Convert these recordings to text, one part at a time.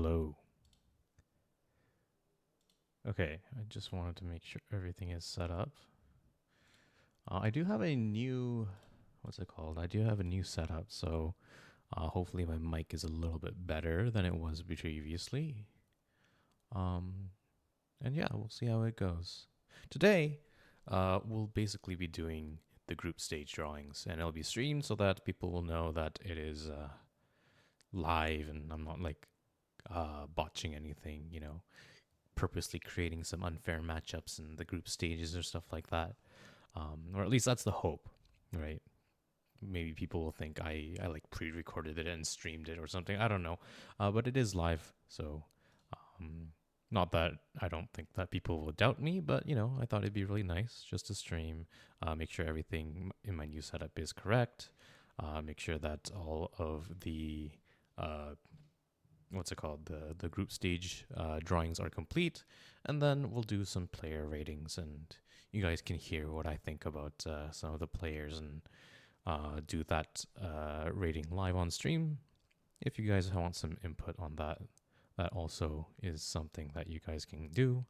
Hello. Okay, I just wanted to make sure everything is set up. I do have a new, what's it called? I do have a new setup, so hopefully my mic is a little bit better than it was previously. Um, and yeah, we'll see how it goes. Today, we'll basically be doing the group stage drawings, and it'll be streamed so that people will know that it is live, and I'm not like botching anything, purposely creating some unfair matchups in the group stages or stuff like that. Or at least that's the hope, right? Maybe people will think I like pre-recorded it and streamed it or something. I don't know, but it is live, so um, not that I don't think that people will doubt me, but I thought it'd be really nice just to stream, make sure everything in my new setup is correct, make sure that all of the what's it called, the group stage drawings are complete, and then we'll do some player ratings, and you guys can hear what I think about some of the players, and do that rating live on stream. If you guys want some input on that, that also is something that you guys can do.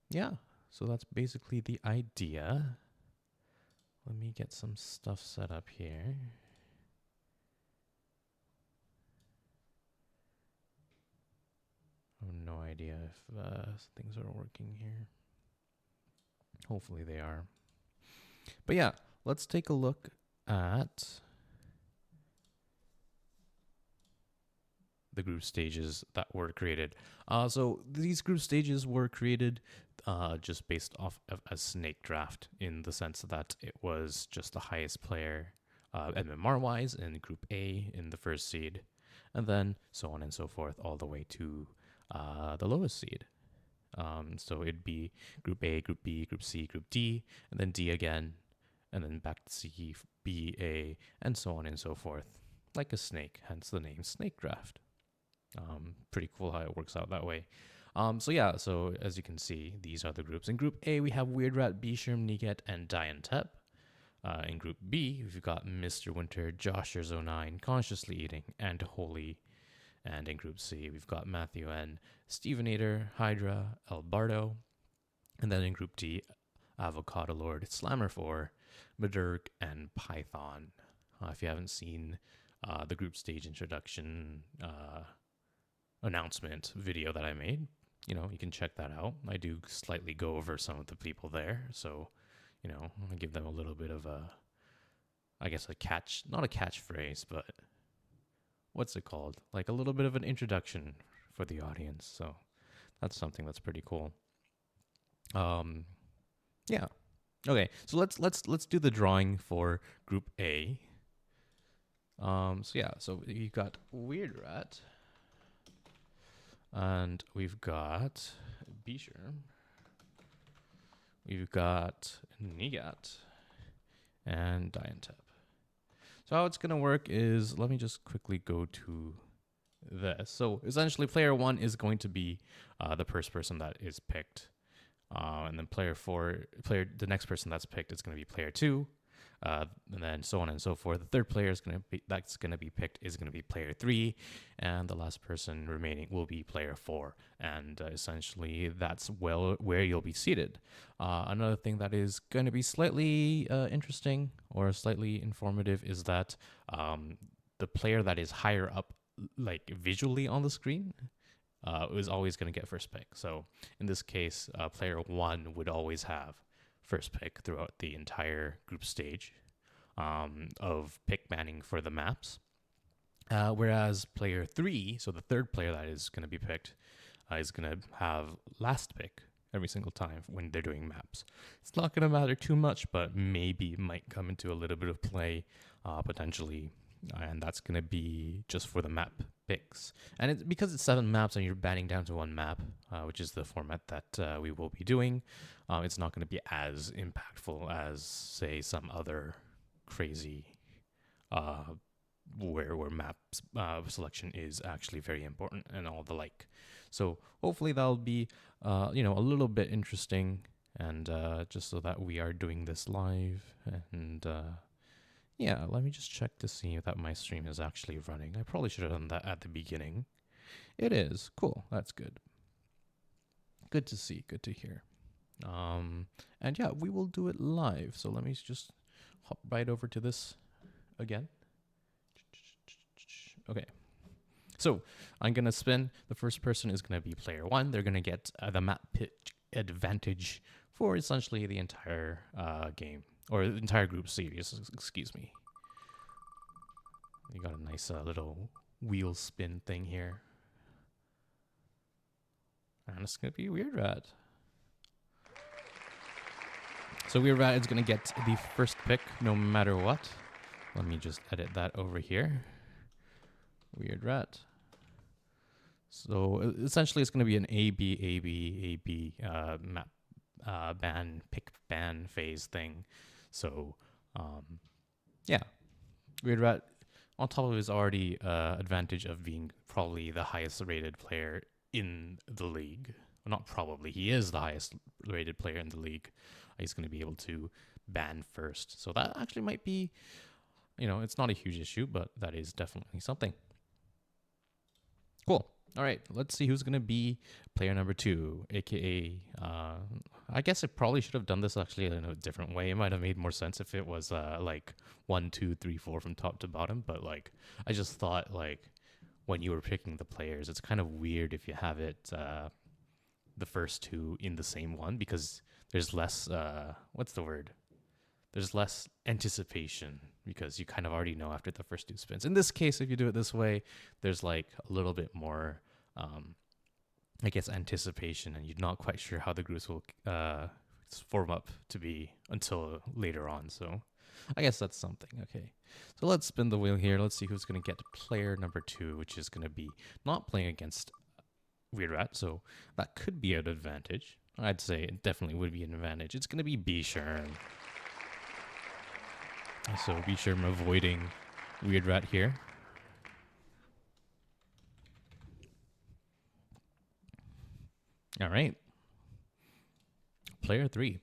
Yeah, so that's basically the idea. Let me get some stuff set up here. I have no idea if things are working here. Hopefully they are. But yeah, let's take a look at the group stages that were created. So these group stages were created just based off of a snake draft, in the sense that it was just the highest player MMR-wise in Group A in the first seed, and then so on and so forth all the way to the lowest seed. So it'd be Group A, Group B, Group C, Group D, and then D again, and then back to C, B, A, and so on and so forth, like a snake, hence the name Snake Draft. Pretty cool how it works out that way. So as you can see, these are the groups. In Group A, we have Weird Rat, Bisham, Nigat, and Diantep. In Group B, we've got Mr. Winter, Josher09, Consciously Eating, and Holy. And in Group C, we've got Matthew N, Stevenator, Hydra, Albardo. And then in Group D, Avocado Lord, Slammer4, Madurg, and Python. If you haven't seen the group stage introduction announcement video that I made, you can check that out. I do slightly go over some of the people there, so I give them a little bit of not a catchphrase, but what's it called? Like a little bit of an introduction for the audience. So that's something that's pretty cool. Yeah. Okay, so let's do the drawing for Group A. So you've got Weird Rat, and we've got Bisher, we've got Nigat, and Diantep. So how it's going to work is, let me just quickly go to this. So essentially player 1 is going to be the first person that is picked. And then the next person that's picked is going to be player 2. And then so on and so forth. The third player that's going to be picked is going to be player 3, and the last person remaining will be player 4. And essentially, that's where you'll be seated. Another thing that is going to be slightly interesting or slightly informative is that the player that is higher up, like visually on the screen, is always going to get first pick. So in this case, player 1 would always have first pick throughout the entire group stage of pick banning for the maps. Whereas player 3, so the third player that is going to be picked, is going to have last pick every single time when they're doing maps. It's not going to matter too much, but maybe might come into a little bit of play potentially. And that's going to be just for the map picks. And because it's 7 maps and you're banning down to 1 map, which is the format that we will be doing, it's not going to be as impactful as, say, some other crazy where map selection is actually very important and all the like. So hopefully that'll be a little bit interesting, and just so that we are doing this live. And yeah, let me just check to see that my stream is actually running. I probably should have done that at the beginning. It is. Cool. That's good. Good to see. Good to hear. And yeah, we will do it live. So let me just hop right over to this again. Okay. So I'm going to spin. The first person is going to be player 1. They're going to get the map pitch advantage for essentially the entire game, or the entire group series, excuse me. You got a nice little wheel spin thing here. And it's going to be Weird Rat. So Weird Rat is going to get the first pick no matter what. Let me just edit that over here. Weird Rat. So essentially it's going to be an A-B, A-B, A-B map ban, pick ban phase thing. So yeah, Weird Rat, on top of his already advantage of being probably the highest rated player in the league. Well, not probably, he is the highest rated player in the league. He's going to be able to ban first. So that actually might be, you know, it's not a huge issue, but that is definitely something. Cool. All right, let's see who's going to be player number 2, aka, I guess I probably should have done this actually in a different way. It might have made more sense if it was like 1, 2, 3, 4 from top to bottom, but like, I just thought like when you were picking the players, it's kind of weird if you have it, the first 2 in the same one, because there's less, what's the word? There's less anticipation because you kind of already know after the first 2 spins. In this case, if you do it this way, there's like a little bit more, I guess, anticipation, and you're not quite sure how the groups will form up to be until later on. So I guess that's something. Okay, so let's spin the wheel here. Let's see who's going to get player number 2, which is going to be not playing against Weird Rat. So that could be an advantage. I'd say it definitely would be an advantage. It's going to be B-Sherm. So B-Sherm avoiding Weird Rat here. All right. Player 3.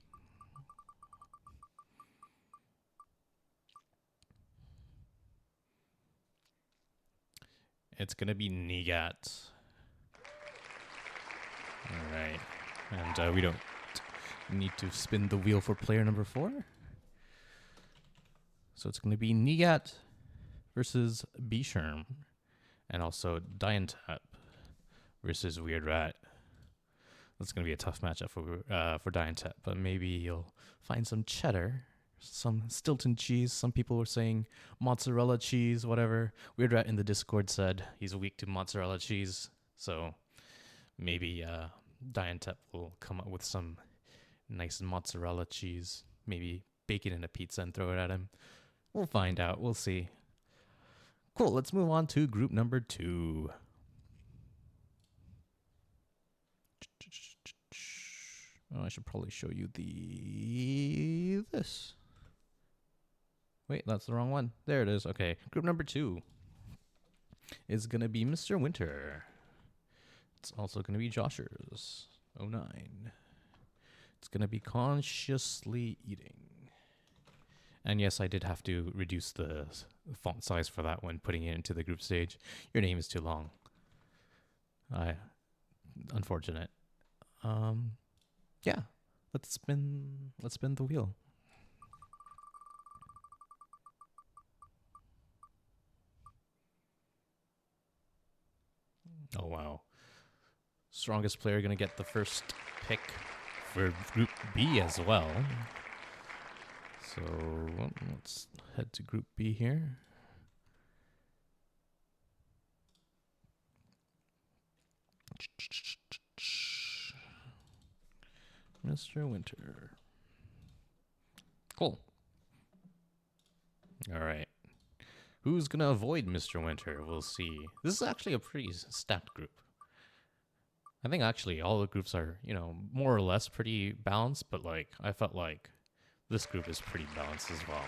It's going to be Nigat. All right. And we don't need to spin the wheel for player number 4. So it's going to be Nigat versus B-Sherm. And also Diantap versus Weird Rat. That's going to be a tough matchup for Diantap, but maybe you'll find some cheddar, some Stilton cheese. Some people were saying mozzarella cheese, whatever. Weird Rat in the Discord said he's weak to mozzarella cheese, so maybe Diantap will come up with some nice mozzarella cheese, maybe bake it in a pizza and throw it at him. We'll find out. We'll see. Cool. Let's move on to group number 2. Oh, I should probably show you this. Wait, that's the wrong one. There it is. Okay. Group number 2 is going to be Mr. Winter. It's also going to be Joshers. 09. It's going to be Consciously Eating. And yes, I did have to reduce the font size for that when putting it into the group stage. Your name is too long. Unfortunate. Yeah. Let's spin the wheel. Oh wow. Strongest player gonna get the first pick for Group B as well. So let's head to Group B here. Mr. Winter. Cool. All right. Who's going to avoid Mr. Winter? We'll see. This is actually a pretty stacked group. I think actually all the groups are, you know, more or less pretty balanced, but like I felt like this group is pretty balanced as well.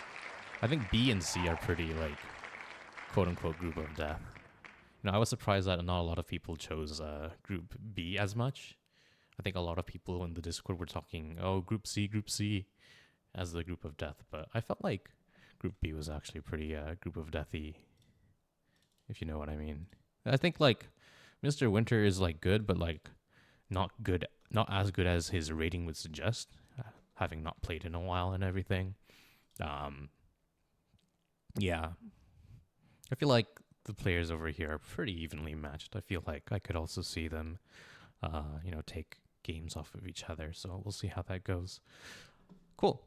I think B and C are pretty like quote unquote group of death. You know, I was surprised that not a lot of people chose group B as much. I think a lot of people in the Discord were talking, oh, group C as the group of death, but I felt like Group B was actually pretty group of deathy, if you know what I mean. I think like Mr. Winter is like good, but like not good, not as good as his rating would suggest, having not played in a while and everything. Yeah, I feel like the players over here are pretty evenly matched. I feel like I could also see them, take games off of each other. So we'll see how that goes. Cool.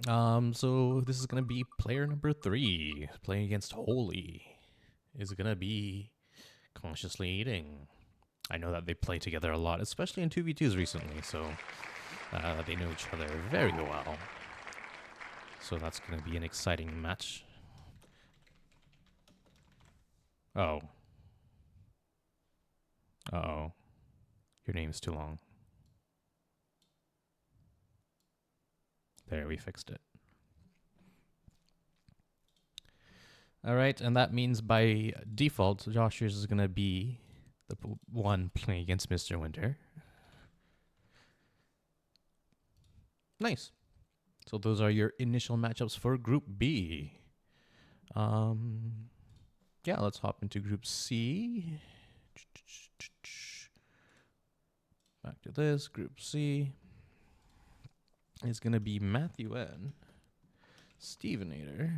So this is gonna be player number 3 playing against Holy. Is gonna be Consciously Eating. I know that they play together a lot, especially in 2v2s recently. So they know each other very well. So that's gonna be an exciting match. Oh. Uh-oh. Your name's too long. There, we fixed it. All right, and that means by default, Josh is going to be the one playing against Mr. Winter. Nice. So those are your initial matchups for Group B. Yeah, let's hop into Group C. Back to this. Group C is going to be Matthew N. Stevenator.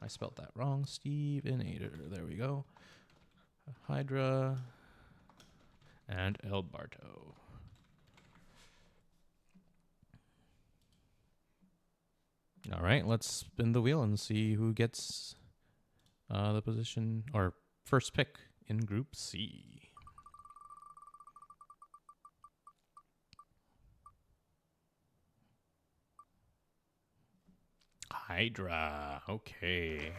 I spelled that wrong. Stevenator. There we go. Hydra. And El Barto. All right, let's spin the wheel and see who gets the position or first pick in Group C. Hydra. Okay.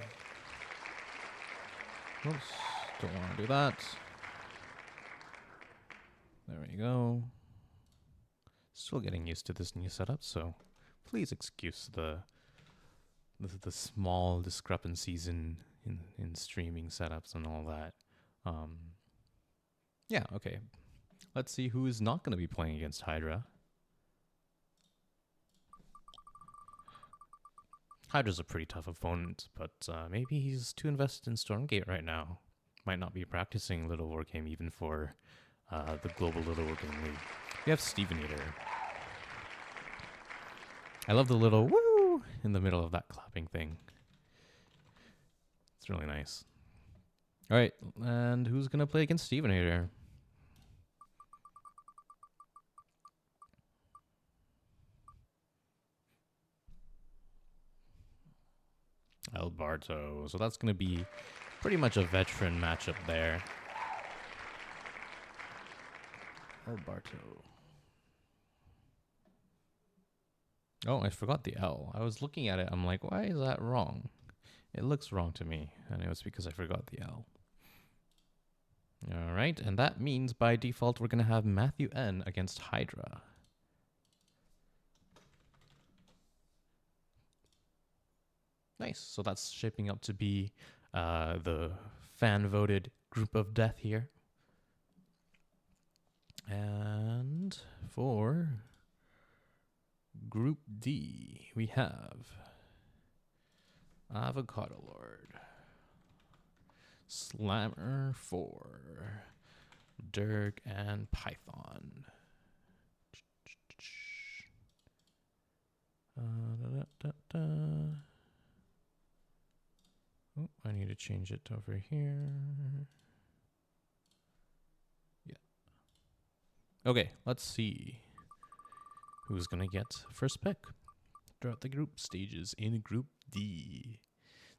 Oops, don't want to do that. There we go. Still getting used to this new setup, so please excuse the small discrepancies in streaming setups and all that. Yeah, okay. Let's see who is not going to be playing against Hydra. Hydra's a pretty tough opponent, but maybe he's too invested in Stormgate right now. Might not be practicing Littlewargame even for the Global Littlewargame League. We have Stevenator. I love the little woo in the middle of that clapping thing. It's really nice. All right, and who's going to play against Stevenator? Alberto. So that's going to be pretty much a veteran matchup there. Alberto. Oh, I forgot the L. I was looking at it. I'm like, why is that wrong? It looks wrong to me. And it was because I forgot the L. All right. And that means by default, we're going to have Matthew N against Hydra. Nice. So that's shaping up to be the fan-voted group of death here. And for Group D, we have Avocado Lord, Slammer 4, Dirk, and Python. Oh, I need to change it over here. Yeah. Okay, let's see who's going to get first pick throughout the group stages in Group D.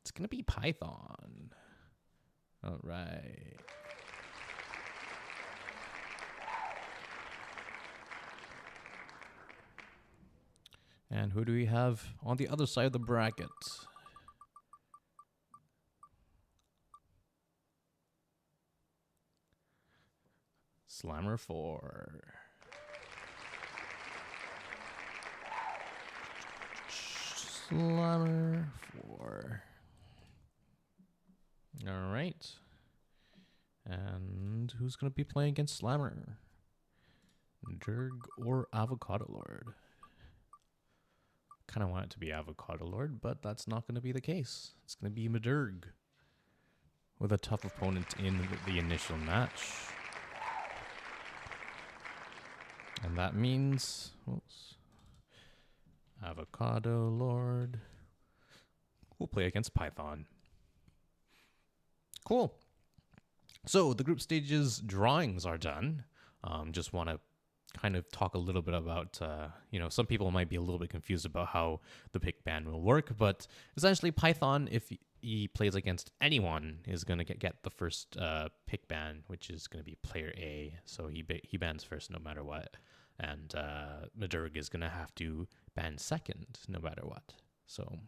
It's going to be Python. All right. And who do we have on the other side of the bracket? Slammer 4. Slammer 4. All right. And who's going to be playing against Slammer? Durg or Avocado Lord? Kind of want it to be Avocado Lord, but that's not going to be the case. It's going to be Madurg. with a tough opponent in the initial match. And that means, oops, Avocado Lord will play against Python. Cool. So the group stages drawings are done. Just want to kind of talk a little bit about, some people might be a little bit confused about how the pick ban will work, but essentially Python, if he plays against anyone, is going to get the first pick ban, which is going to be player A. So he bans first no matter what. And Madurg is going to have to ban second no matter what. So,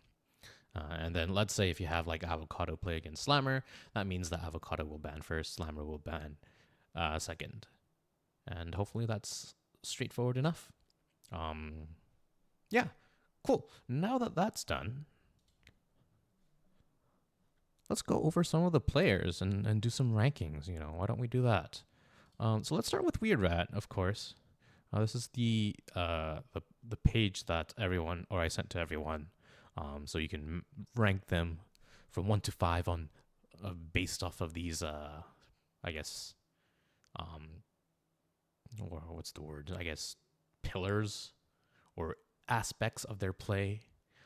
and then let's say if you have like Avocado play against Slammer, that means that Avocado will ban first, Slammer will ban second. And hopefully that's straightforward enough. Yeah, cool. Now that that's done, let's go over some of the players and do some rankings. Why don't we do that? So let's start with Weird Rat, of course. This is the page that I sent to everyone, so you can rank them from 1 to 5 on based off of these, I guess, or what's the word? I guess pillars or aspects of their play,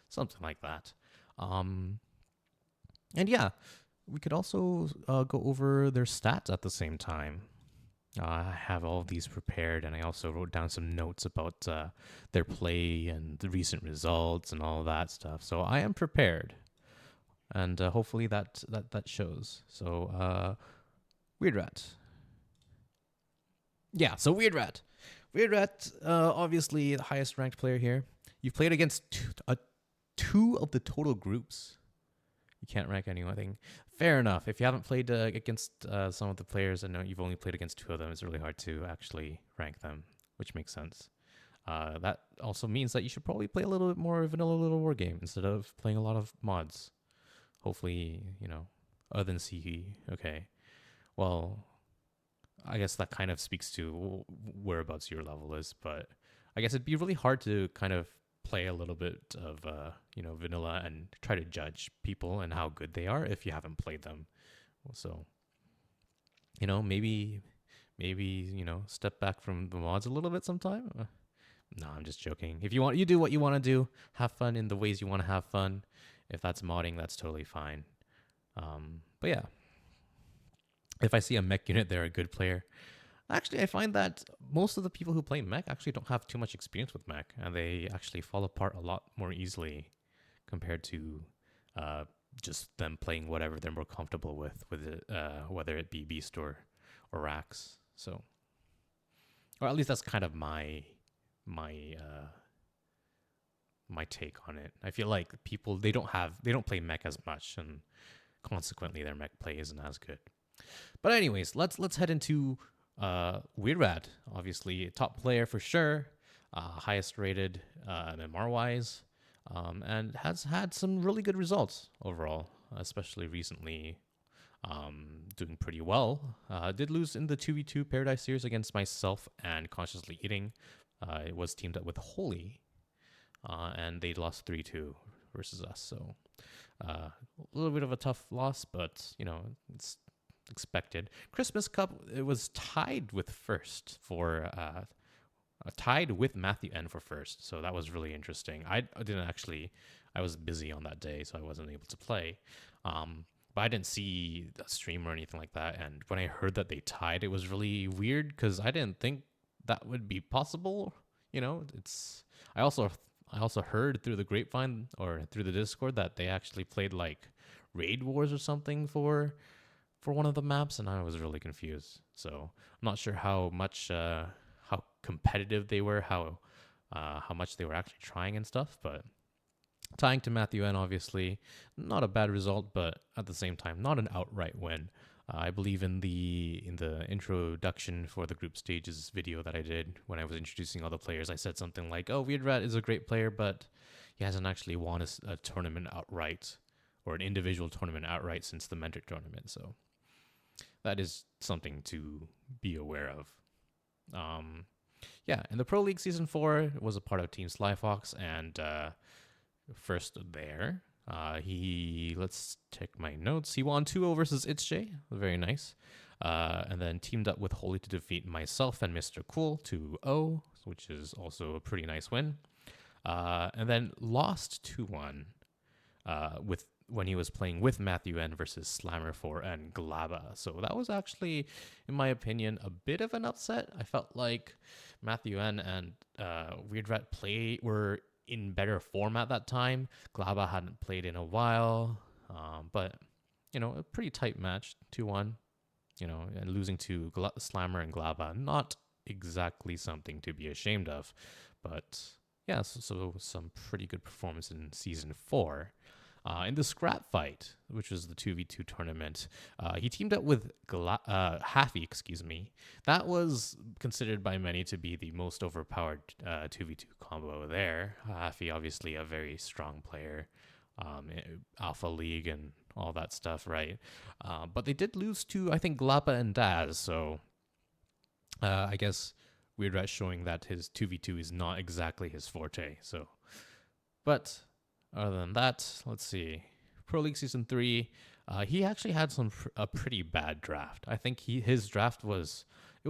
something like that. And yeah, we could also go over their stats at the same time. I have all of these prepared, and I also wrote down some notes about their play and the recent results and all of that stuff. So I am prepared, and hopefully that shows. So Weird Rat. Yeah, so Weird Rat. Weird Rat, obviously the highest ranked player here. You've played against two of the total groups. You can't rank anything. Fair enough. If you haven't played against some of the players, and you've only played against 2 of them, it's really hard to actually rank them, which makes sense. That also means that you should probably play a little bit more vanilla Littlewargame instead of playing a lot of mods. Hopefully, other than CE. Okay. Well, I guess that kind of speaks to whereabouts your level is, but I guess it'd be really hard to kind of play a little bit of vanilla and try to judge people and how good they are if you haven't played them. So maybe step back from the mods a little bit sometime. No, I'm just joking. If you do what you want to do, have fun in the ways you want to have fun. If that's modding, that's totally fine. But yeah, if I see a mech unit, they're a good player. Actually, I find that most of the people who play mech actually don't have too much experience with mech, and they actually fall apart a lot more easily compared to just them playing whatever they're more comfortable with it, whether it be Beast or Rax. So, or at least that's kind of my take on it. I feel like people they don't play mech as much, and consequently their mech play isn't as good. But anyways, let's head into Weird Rat, obviously top player for sure, highest rated MMR wise, and has had some really good results overall, especially recently. Doing pretty well. Did lose in the 2v2 Paradise Series against myself and Consciously Eating. It was teamed up with Holy, and they lost 3-2 versus us. So a little bit of a tough loss, but it's expected. Christmas Cup, it was tied with first for tied with Matthew N for first, so that was really interesting. I was busy on that day, so I wasn't able to play, but I didn't see a stream or anything like that. And when I heard that they tied, it was really weird because I didn't think that would be possible. I also heard through the grapevine or through the Discord that they actually played like Raid Wars or something for one of the maps, and I was really confused. So I'm not sure how much how competitive they were, how much they were actually trying and stuff. But tying to Matthew N, obviously not a bad result, but at the same time not an outright win. I believe in the introduction for the group stages video that I did when I was introducing all the players, I said something like, "Oh, Weird Rat is a great player, but he hasn't actually won a tournament outright or an individual tournament outright since the mentor tournament." So that is something to be aware of. Yeah, in the Pro League Season 4, was a part of Team Slyfox and first there. Let's check my notes. He won 2-0 versus ItzJ. Very nice. And then teamed up with Holy to defeat myself and Mr. Cool 2-0, which is also a pretty nice win. And then lost 2-1 with when he was playing with Matthew N versus Slammer4 and Glaba. So that was actually, in my opinion, a bit of an upset. I felt like Matthew N and Weird Rat were in better form at that time. Glaba hadn't played in a while, but a pretty tight match, 2-1. And losing to Slammer and Glaba, not exactly something to be ashamed of, but yeah, so some pretty good performance in Season 4. In the scrap fight, which was the 2v2 tournament, he teamed up with Haffy, That was considered by many to be the most overpowered 2v2 combo there. Haffy, obviously a very strong player, Alpha League and all that stuff, right? But they did lose to, I think, Glapa and Daz, so I guess Weird Rat showing that his 2v2 is not exactly his forte, so... But... other than that, let's see. Pro League Season 3, he actually had a pretty bad draft. I think his draft was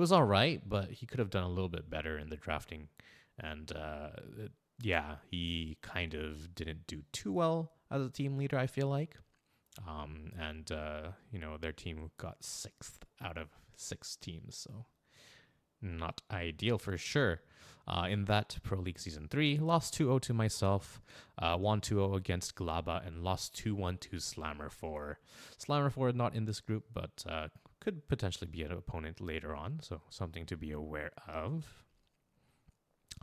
all right, but he could have done a little bit better in the drafting. And he kind of didn't do too well as a team leader, I feel like. Their team got 6th out of 6 teams, so not ideal for sure. In that Pro League Season 3, lost 2-0 to myself, won 2-0 against Glaba, and lost 2-1 to Slammer4. Slammer4 not in this group, but could potentially be an opponent later on, so something to be aware of.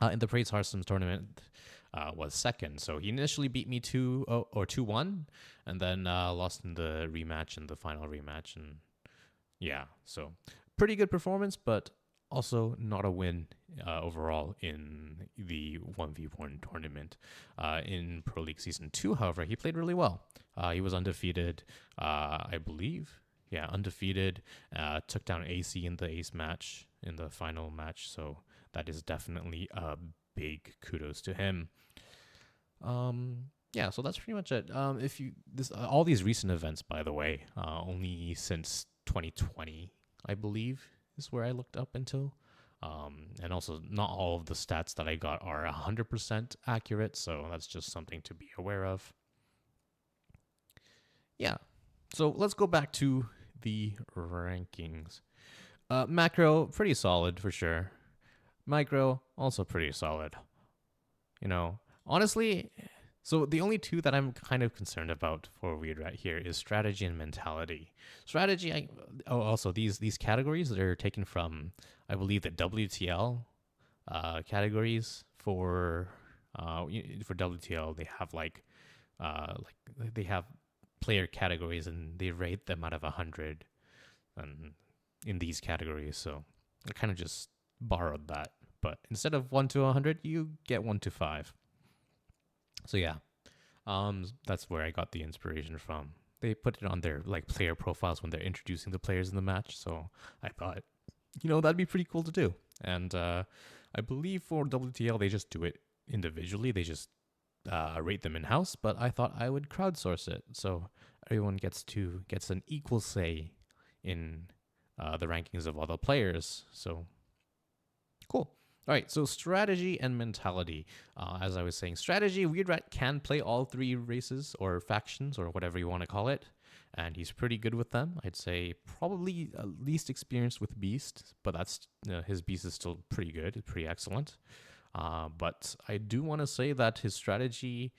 In the Praise Hearthstone tournament, was 2nd, so he initially beat me 2-0 or 2-1, and then lost in the rematch, in the final rematch, and yeah, so pretty good performance, but also not a win overall in the 1v1 tournament. In Pro League Season 2, however, he played really well. He was undefeated, I believe. Yeah, undefeated. Took down AC in the ace match, in the final match, so that is definitely a big kudos to him. So that's pretty much it. All these recent events, by the way, only since 2020, I believe, is where I looked up until. And also, not all of the stats that I got are 100% accurate, so that's just something to be aware of. Yeah, so let's go back to the rankings. Macro, pretty solid for sure. Micro, also pretty solid. Honestly, so the only two that I'm kind of concerned about for Weird Rat here is strategy and mentality. Strategy, also these categories that are taken from, I believe, the WTL categories for WTL. They have they have player categories and they rate them out of 100, and in these categories. So I kind of just borrowed that, but instead of 1 to 100, you get 1 to 5. So yeah, that's where I got the inspiration from. They put it on their player profiles when they're introducing the players in the match. So I thought, that'd be pretty cool to do. And I believe for WTL, they just do it individually. They just rate them in-house. But I thought I would crowdsource it, so everyone gets an equal say in the rankings of all the players. So cool. All right, so strategy and mentality. As I was saying, strategy, Weird Rat can play all 3 races or factions or whatever you want to call it, and he's pretty good with them. I'd say probably least experienced with Beast, but that's his Beast is still pretty good, pretty excellent. But I do want to say that his strategy,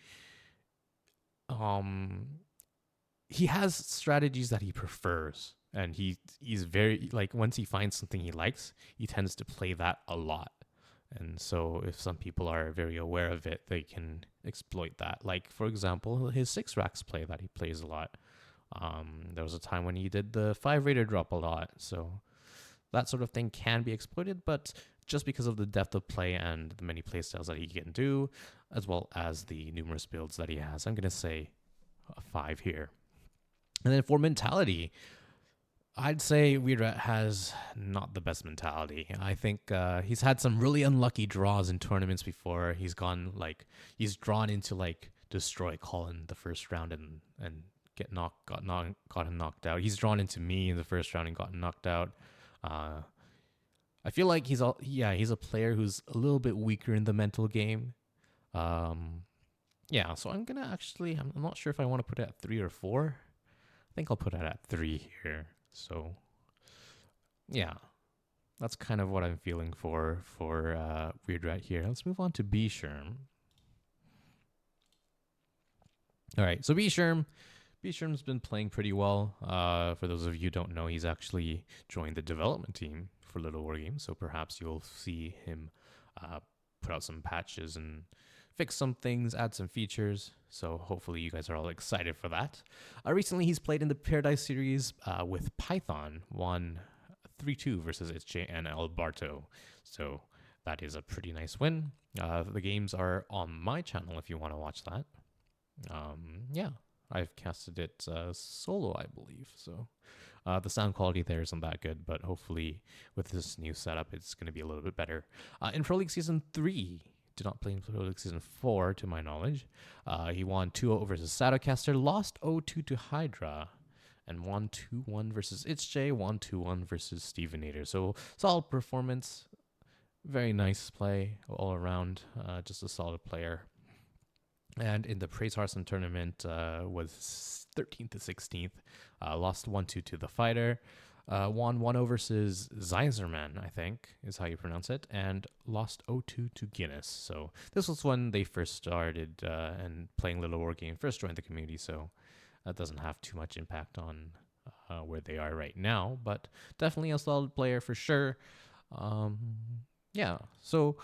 he has strategies that he prefers, and he's very, once he finds something he likes, he tends to play that a lot. And so if some people are very aware of it, they can exploit that. Like, for example, his 6 racks play that he plays a lot. There was a time when he did the 5 raider drop a lot. So that sort of thing can be exploited, but just because of the depth of play and the many playstyles that he can do, as well as the numerous builds that he has, I'm going to say a 5 here. And then for mentality, I'd say Weird Rat has not the best mentality. I think he's had some really unlucky draws in tournaments before. He's drawn into destroy Colin the first round and got him knocked out. He's drawn into me in the first round and got knocked out. I feel like he's a player who's a little bit weaker in the mental game. Yeah, so I'm not sure if I want to put it at 3 or 4. I think I'll put it at 3 here. So yeah, that's kind of what I'm feeling for Weird Rat here. Let's move on to B Sherm. All right, so B Sherm's been playing pretty well. For those of you who don't know, he's actually joined the development team for Littlewargame, so perhaps you'll see him put out some patches and fix some things, add some features. So hopefully you guys are all excited for that. Recently, he's played in the Paradise series with Python, won 3-2 versus Itche and El Barto. So that is a pretty nice win. The games are on my channel if you want to watch that. Yeah, I've casted it solo, I believe. So the sound quality there isn't that good, but hopefully with this new setup, it's going to be a little bit better. In Pro League Season 3, did not play in Pro League Season 4, to my knowledge. He won 2-0 versus Shadowcaster, lost 0-2 to Hydra, and won 2-1 versus Itch-J, won 2-1 versus Stevenator. So solid performance, very nice play all around, just a solid player. And in the Praise Hearthstone tournament, was 13th to 16th, lost 1-2 to the Fighter, won 1-0 versus Zeiserman, I think is how you pronounce it, and lost 0-2 to Guinness. So this was when they first started and playing Littlewargame, first joined the community, so that doesn't have too much impact on where they are right now, but definitely a solid player for sure. Yeah, so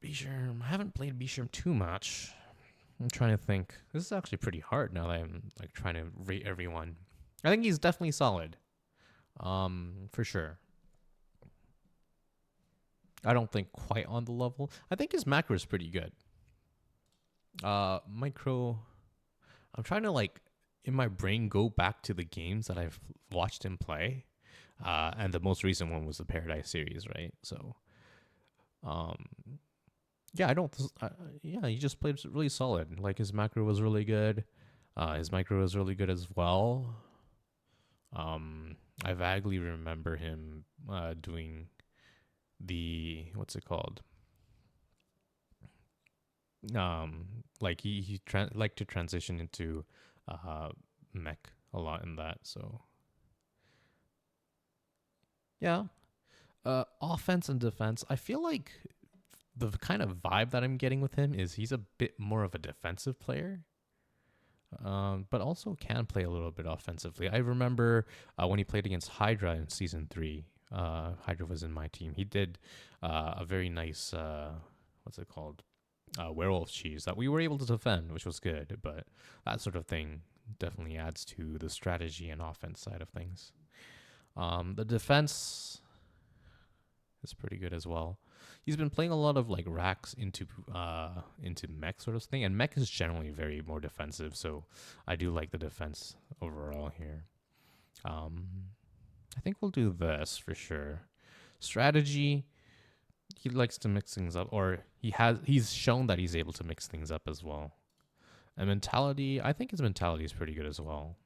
Bisharm, I haven't played Bisharm too much. I'm trying to think. This is actually pretty hard now that I'm like trying to rate everyone. I think he's definitely solid. For sure. I don't think quite on the level. I think his macro is pretty good. Micro, I'm trying to like in my brain go back to the games that I've watched him play. And the most recent one was the Paradise series, right? So yeah, he just played really solid. Like his macro was really good. His micro was really good as well. I vaguely remember him doing the what's it called? Like he liked to transition into mech a lot in that. So yeah, offense and defense. I feel like the kind of vibe that I'm getting with him is he's a bit more of a defensive player, but also can play a little bit offensively. I remember when he played against Hydra in Season 3. Hydra was in my team. He did a very nice, what's it called? Werewolf cheese that we were able to defend, which was good, but that sort of thing definitely adds to the strategy and offense side of things. The defense is pretty good as well. He's been playing a lot of like racks into mech sort of thing, and mech is generally very more defensive, so I do like the defense overall here. I think we'll do this for sure. Strategy, he likes to mix things up, or he's shown that he's able to mix things up as well. And mentality, I think his mentality is pretty good as well.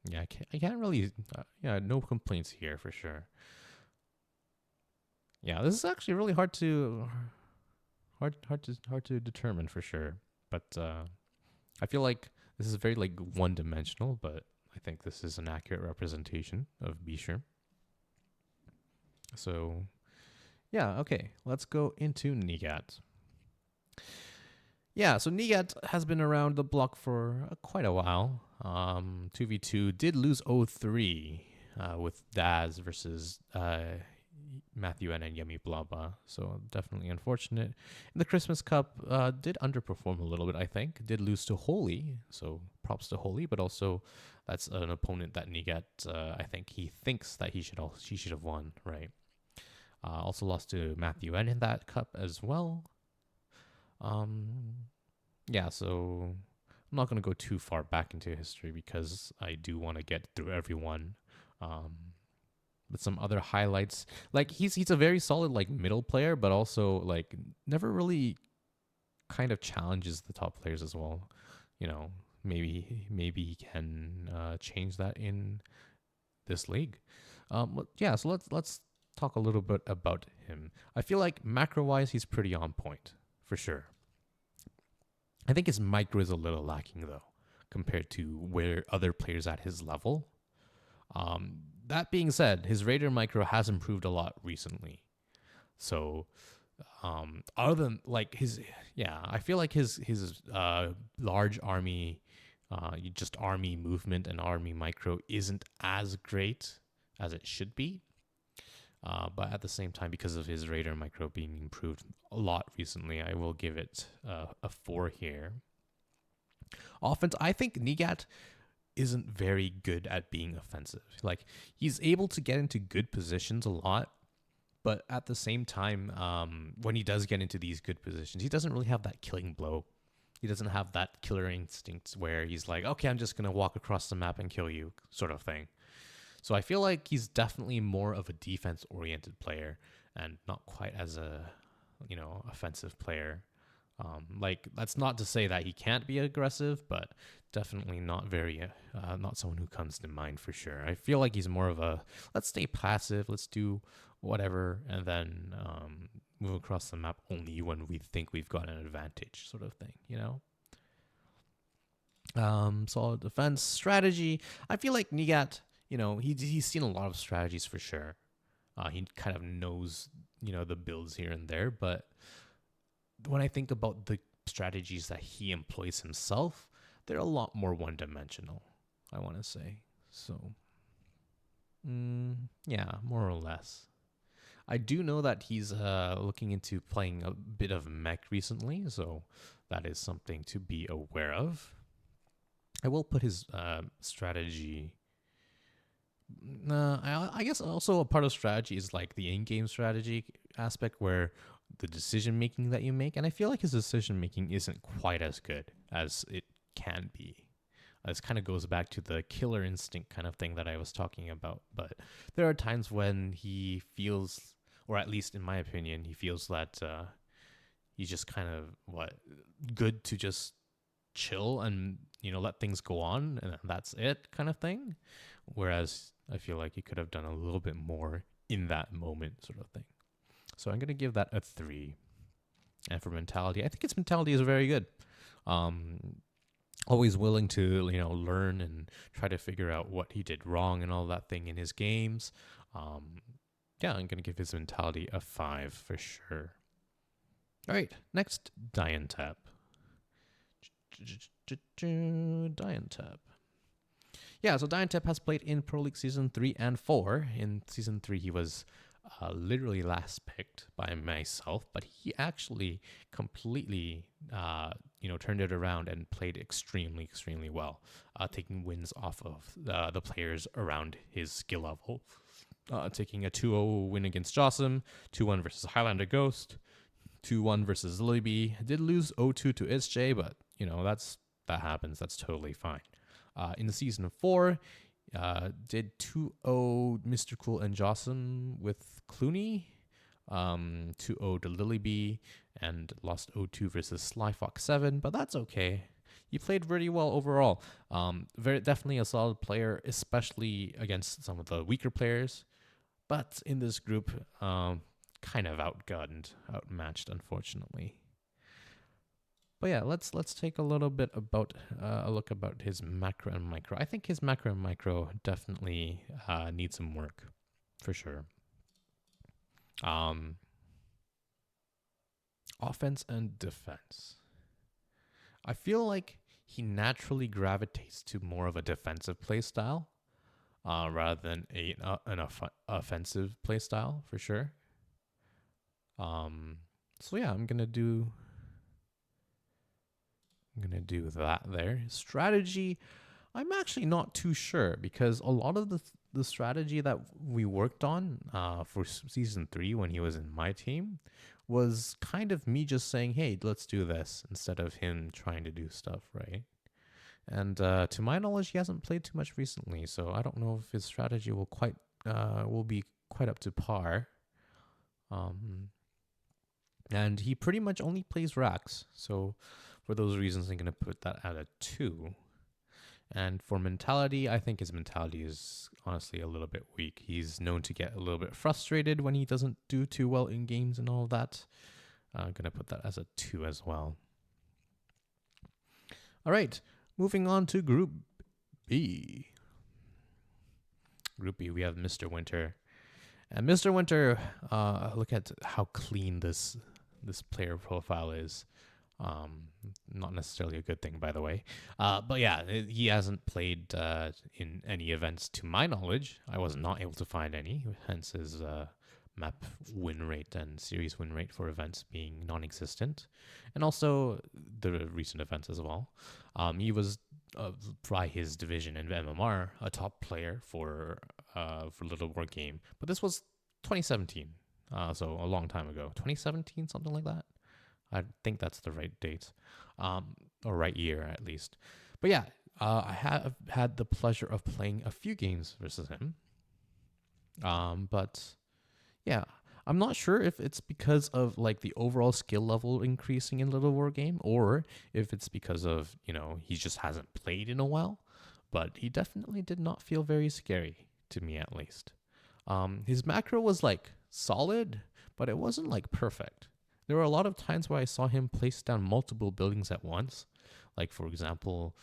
Yeah, I can't really, no complaints here for sure. Yeah, this is actually really hard to determine for sure. But I feel like this is very like one-dimensional, but I think this is an accurate representation of Bisharm. So yeah, okay, let's go into Nigat. Yeah, so Nigat has been around the block for quite a while. 2v2 did lose 0-3 with Daz versus Matthew and Yummy Blaba, so definitely unfortunate. In the Christmas Cup, did underperform a little bit, I think. Did lose to Holy, so props to Holy, but also that's an opponent that Nigat, I think he thinks that he should have won, right? Also lost to Matthew N in that cup as well. Yeah, so I'm not going to go too far back into history because I do want to get through everyone. But some other highlights, like he's a very solid like middle player, but also like never really kind of challenges the top players as well. You know, maybe he can change that in this league. Yeah, so let's talk a little bit about him. I feel like macro wise, he's pretty on point for sure. I think his micro is a little lacking though, compared to where other players at his level. That being said, his Raider micro has improved a lot recently. So, other than like I feel like his large army, just army movement and army micro isn't as great as it should be. But at the same time, because of his Raider micro being improved a lot recently, I will give it a 4 here. Offense, I think Nigat isn't very good at being offensive. Like, he's able to get into good positions a lot, but at the same time, when he does get into these good positions, he doesn't really have that killing blow. He doesn't have that killer instinct where he's like, okay, I'm just going to walk across the map and kill you sort of thing. So I feel like he's definitely more of a defense-oriented player and not quite as a, offensive player. Like, that's not to say that he can't be aggressive, but definitely not not someone who comes to mind for sure. I feel like he's more of a, let's stay passive, let's do whatever, and then move across the map only when we think we've got an advantage sort of thing, Solid defense strategy. I feel like Nigat, he's seen a lot of strategies for sure. He kind of knows, the builds here and there, but when I think about the strategies that he employs himself, they're a lot more one-dimensional, I want to say. So, yeah, more or less. I do know that he's looking into playing a bit of mech recently, so that is something to be aware of. I will put his strategy. I guess also a part of strategy is like the in-game strategy aspect where the decision making that you make, and I feel like his decision making isn't quite as good as it can be. This kind of goes back to the killer instinct kind of thing that I was talking about, but there are times when he feels, or at least in my opinion, he feels that he's just kind of good to just chill and let things go on and that's it kind of thing, whereas I feel like he could have done a little bit more in that moment sort of thing. So I'm going to give that a 3. And for mentality, I think his mentality is very good. Always willing to learn and try to figure out what he did wrong and all that thing in his games. Yeah, I'm going to give his mentality a 5 for sure. All right, next, Diantep. Diantep. Yeah, so Diantep has played in Pro League Season 3 and 4. In Season 3, he was literally last picked by myself, but he actually completely, turned it around and played extremely, extremely well, taking wins off of the players around his skill level. Taking a 2-0 win against Jossum, 2-1 versus Highlander Ghost, 2-1 versus Lily. Did lose 0-2 to SJ, but that happens. That's totally fine. In the season of 4, did 2-0 Mr. Cool and Jossum with Clooney, 2-0 to Lily, and lost 0-2 versus Sly Fox 7, but that's okay. He played really well overall. Very definitely a solid player, especially against some of the weaker players. But in this group, kind of outmatched, unfortunately. But yeah, let's take a little bit about a look about his macro and micro. I think his macro and micro definitely need some work, for sure. Offense and defense. I feel like he naturally gravitates to more of a defensive play style rather than an offensive play style, for sure. So yeah, I'm gonna do that there. Strategy, I'm actually not too sure because a lot of the strategy that we worked on for season 3 when he was in my team was kind of me just saying, hey, let's do this, instead of him trying to do stuff, right? And to my knowledge, he hasn't played too much recently, so I don't know if his strategy will be quite up to par. And he pretty much only plays racks. So for those reasons, I'm going to put that at a 2. And for mentality, I think his mentality is honestly a little bit weak. He's known to get a little bit frustrated when he doesn't do too well in games and all of that. I'm going to put that as a 2 as well. All right, moving on to Group B. Group B, we have Mr. Winter. And Mr. Winter, look at how clean this player profile is. Not necessarily a good thing, by the way. But yeah, he hasn't played in any events to my knowledge. I was not able to find any, hence his map win rate and series win rate for events being non-existent. And also the recent events as well. He was, by his division in MMR, a top player for Littlewargame. But this was 2017, so a long time ago. 2017, something like that. I think that's the right date, or right year at least. But yeah, I have had the pleasure of playing a few games versus him. But yeah, I'm not sure if it's because of like the overall skill level increasing in Littlewargame, or if it's because of, he just hasn't played in a while. But he definitely did not feel very scary to me, at least. His macro was like solid, but it wasn't like perfect. There were a lot of times where I saw him place down multiple buildings at once. Like, for example,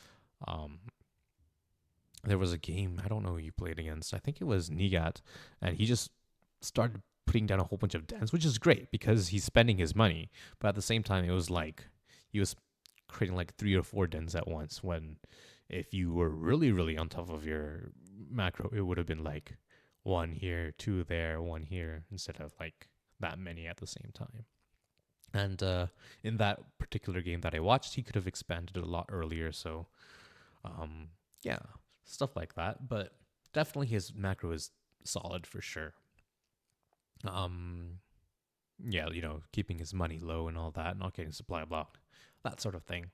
there was a game, I don't know who you played against. I think it was Nigat, and he just started putting down a whole bunch of dens, which is great because he's spending his money. But at the same time, it was like he was creating like 3 or 4 dens at once, when if you were really, really on top of your macro, it would have been like 1 here, 2 there, 1 here, instead of like that many at the same time. And in that particular game that I watched, he could have expanded a lot earlier. So, yeah, stuff like that. But definitely his macro is solid for sure. Yeah, keeping his money low and all that, not getting supply blocked, that sort of thing.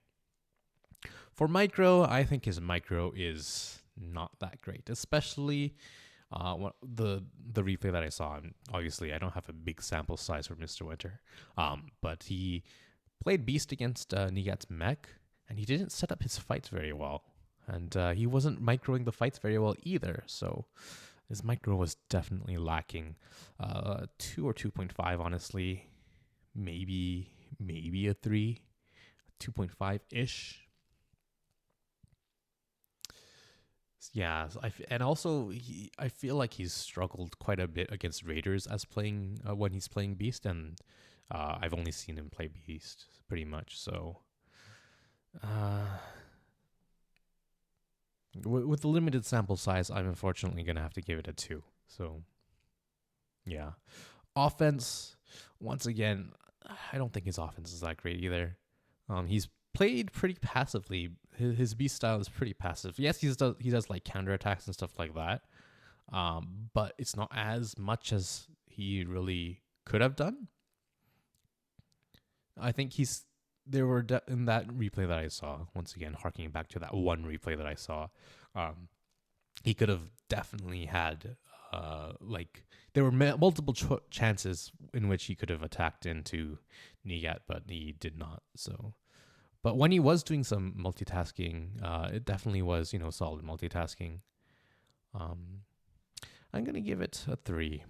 For micro, I think his micro is not that great, especially the replay that I saw. And obviously, I don't have a big sample size for Mr. Winter, but he played Beast against Nigat's mech, and he didn't set up his fights very well, and he wasn't microing the fights very well either. So his micro was definitely lacking. 2 or 2.5, honestly, maybe a 3, 2.5 ish. Yeah, and also I feel like he's struggled quite a bit against Raiders as playing when he's playing Beast, and I've only seen him play Beast pretty much. So, with the limited sample size, I'm unfortunately gonna have to give it a 2. So, yeah, offense. Once again, I don't think his offense is that great either. He's played pretty passively. His beast style is pretty passive. Yes, he does like counterattacks and stuff like that. But it's not as much as he really could have done. I think there were in that replay that I saw, once again harking back to that one replay that I saw, he could have definitely had there were multiple chances in which he could have attacked into Nigat, but he did not. So, but when he was doing some multitasking, it definitely was solid multitasking. I'm gonna give it a 3.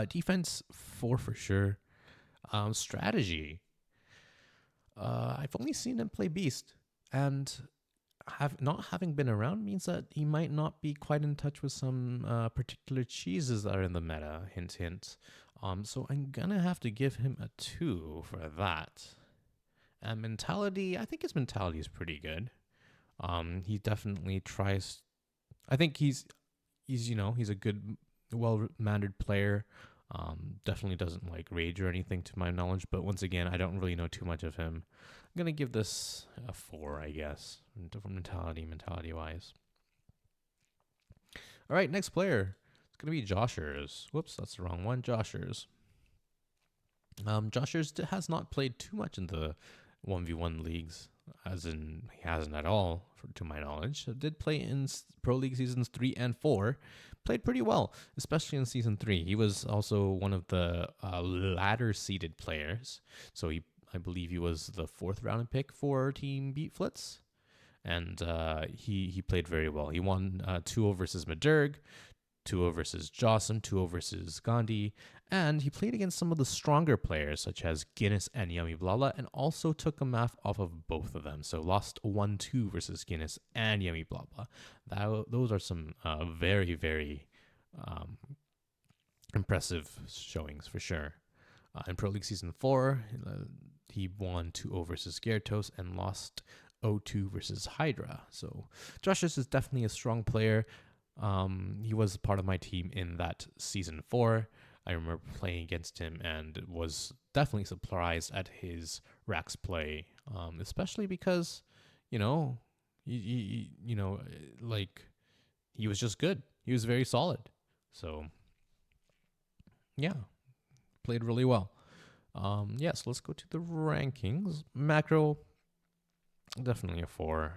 Defense 4 for sure. Strategy. I've only seen him play Beast, and not having been around means that he might not be quite in touch with some particular cheeses that are in the meta. Hint, hint. So I'm gonna have to give him a 2 for that. And mentality, I think his mentality is pretty good. He definitely tries. I think he's a good, well-mannered player. Definitely doesn't like rage or anything to my knowledge, but once again, I don't really know too much of him. I'm gonna give this a 4, I guess, from mentality wise. All right, next player. It's gonna be Joshers. Whoops, that's the wrong one. Joshers. Joshers has not played too much in the 1v1 leagues. as in he hasn't at all, to my knowledge. Did play in Pro League seasons 3 and 4. Played pretty well, especially in season 3. He was also one of the ladder seeded players. So I believe he was the 4th round pick for Team Beat Flitz. And he played very well. He won 2-0 versus Madurg, 2-0 versus Jossum, 2-0 versus Gandhi, and he played against some of the stronger players such as Guinness and Yummy Blala, and also took a math off of both of them. So lost 1-2 versus Guinness and Yummy Blala. Those are some very, very impressive showings for sure. In Pro League Season 4, he won 2-0 versus Gyarados and lost 0-2 versus Hydra. So Joshus is definitely a strong player. He was part of my team in that Season 4. I remember playing against him and was definitely surprised at his Rax play, especially because, you know, like he was just good. He was very solid. So, yeah, played really well. So let's go to the rankings. Macro, definitely a 4.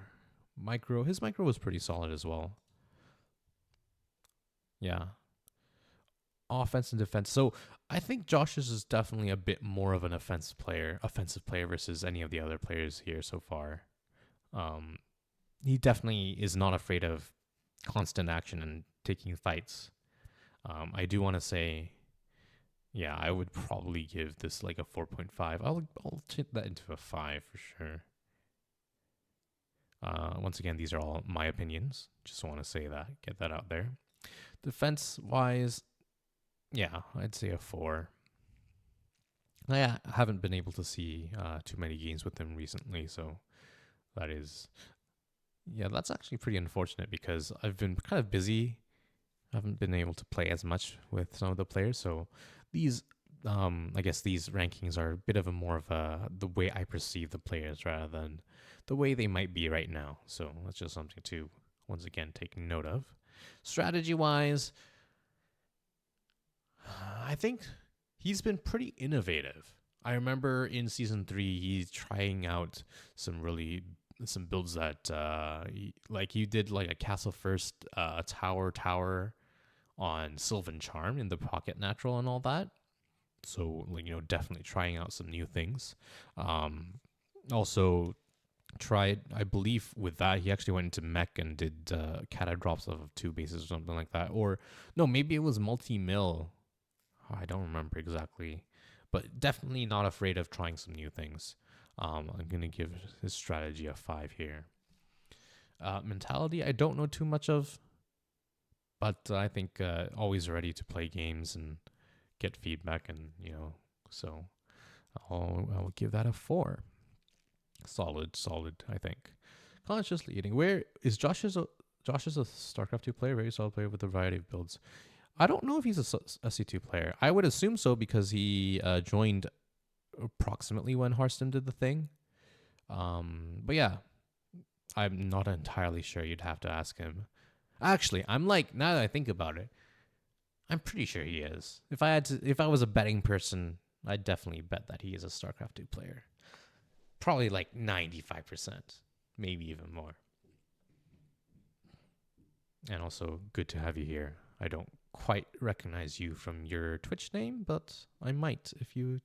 His micro was pretty solid as well. Yeah. Offense and defense. So I think Josh's is definitely a bit more of an offensive player versus any of the other players here so far. He definitely is not afraid of constant action and taking fights. I do want to say, yeah, I would probably give this like a 4.5. I'll take that into a 5 for sure. Once again, these are all my opinions. Just want to say that, get that out there. Defense-wise, yeah, I'd say a 4. I haven't been able to see too many games with him recently, so that's actually pretty unfortunate because I've been kind of busy. I haven't been able to play as much with some of the players, so these, I guess these rankings are a bit of the way I perceive the players rather than the way they might be right now. So that's just something to, once again, take note of. Strategy-wise, I think he's been pretty innovative. I remember in Season 3, he's trying out some builds that, he did like a Castle First tower on Sylvan Charm in the Pocket Natural and all that. So, definitely trying out some new things. Also tried, I believe with that, he actually went into mech and did Cata drops of 2 bases or something like that. Or, no, maybe it was multi-mill. I don't remember exactly. But definitely not afraid of trying some new things. I'm going to give his strategy a 5 here. Mentality, I don't know too much of. But I think always ready to play games and get feedback, and so I'll give that a 4. Solid, I think. Consciously eating. Where is Josh? Is a StarCraft 2 player, very solid player with a variety of builds. I don't know if he's a SC2 player. I would assume so because he joined approximately when Hearthstone did the thing. But yeah, I'm not entirely sure. You'd have to ask him. Actually, I'm like, now that I think about it, I'm pretty sure he is. If I was a betting person, I'd definitely bet that he is a StarCraft 2 player. Probably like 95%, maybe even more. And also, good to have you here. I don't quite recognize you from your Twitch name, but I might if you...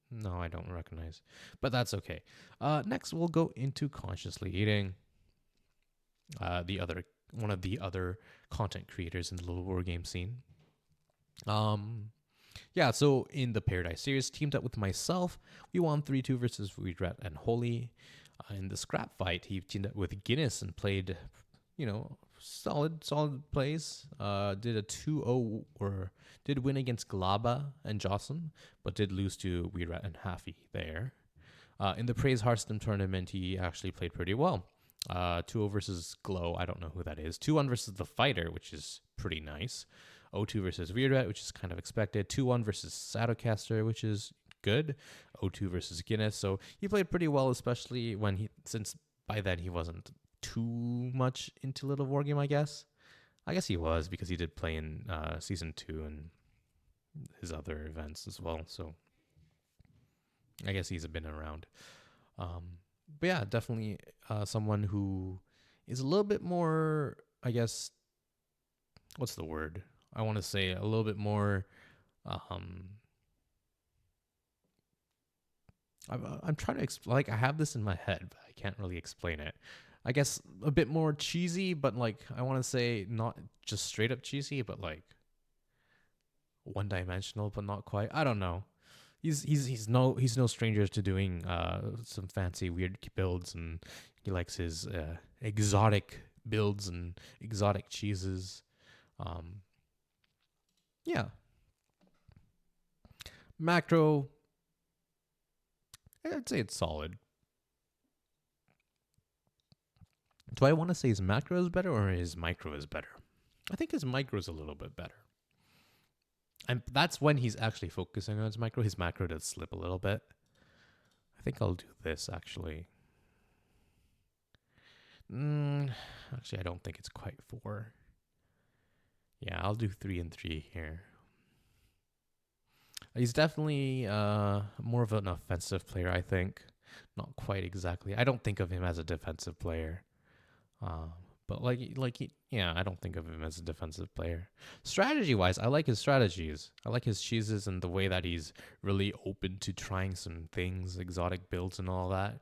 No, I don't recognize. But that's okay. Next, we'll go into Consciously Eating. One of the other content creators in the Littlewargame scene. So in the Paradise series, teamed up with myself, we won 3-2 versus Weedrat and Holy. In the scrap fight, he teamed up with Guinness and played, solid plays. Did a 2-0 or did win against Glaba and Jocelyn, but did lose to Weedrat and Haffy there. In the Praise Hearthstone tournament, he actually played pretty well. 2-0 versus Glow, I don't know who that is. 2-1 versus The Fighter, which is pretty nice. 0-2 versus Weirdat, which is kind of expected. 2-1 versus Shadowcaster, which is good. 0-2 versus Guinness. So he played pretty well, especially since by then he wasn't too much into Littlewargame, I guess. I guess he was because he did play in Season 2 and his other events as well. So I guess he's been around. But yeah, definitely someone who is a little bit more, I guess, what's the word? I want to say a little bit more. Um, I'm trying to explain. Like I have this in my head, but I can't really explain it. I guess a bit more cheesy, but like I want to say not just straight up cheesy, but like one dimensional, but not quite. I don't know. He's no stranger to doing some fancy weird builds, and he likes his exotic builds and exotic cheeses. Um, yeah, macro. I'd say it's solid. Do I want to say his macro is better or his micro is better? I think his micro is a little bit better. And that's when he's actually focusing on his micro. His macro does slip a little bit. I think I'll do this actually. Actually, I don't think it's quite 4. Yeah, I'll do 3 and 3 here. He's definitely more of an offensive player, I think. Not quite exactly. I don't think of him as a defensive player. Uh, but yeah, I don't think of him as a defensive player. Strategy wise, I like his strategies. I like his cheeses and the way that he's really open to trying some things, exotic builds and all that.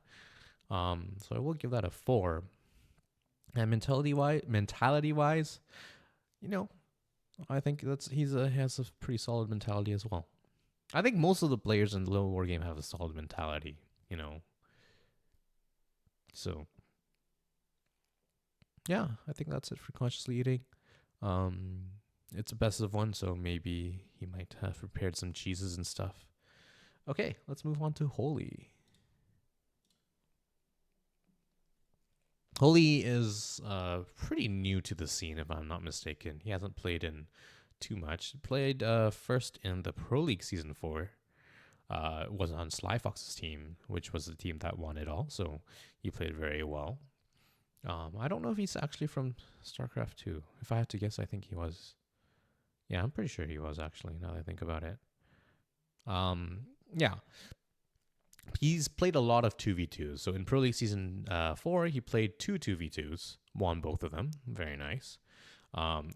So I will give that a 4. And mentality wise, you know, I think he has a pretty solid mentality as well. I think most of the players in the Littlewargame have a solid mentality, you know. So yeah, I think that's it for consciously eating. Um, it's a best of 1, so maybe he might have prepared some cheeses and stuff. Okay, let's move on to Holy. Holy is pretty new to the scene, if I'm not mistaken. He hasn't played in too much. He played first in the Pro League Season 4. Was on Sly Fox's team, which was the team that won it all. So he played very well. I don't know if he's actually from StarCraft 2. If I had to guess, I think he was. Yeah, I'm pretty sure he was actually, now that I think about it. Yeah. He's played a lot of 2v2s. So in Pro League Season 4, he played 2v2s, won both of them. Very nice.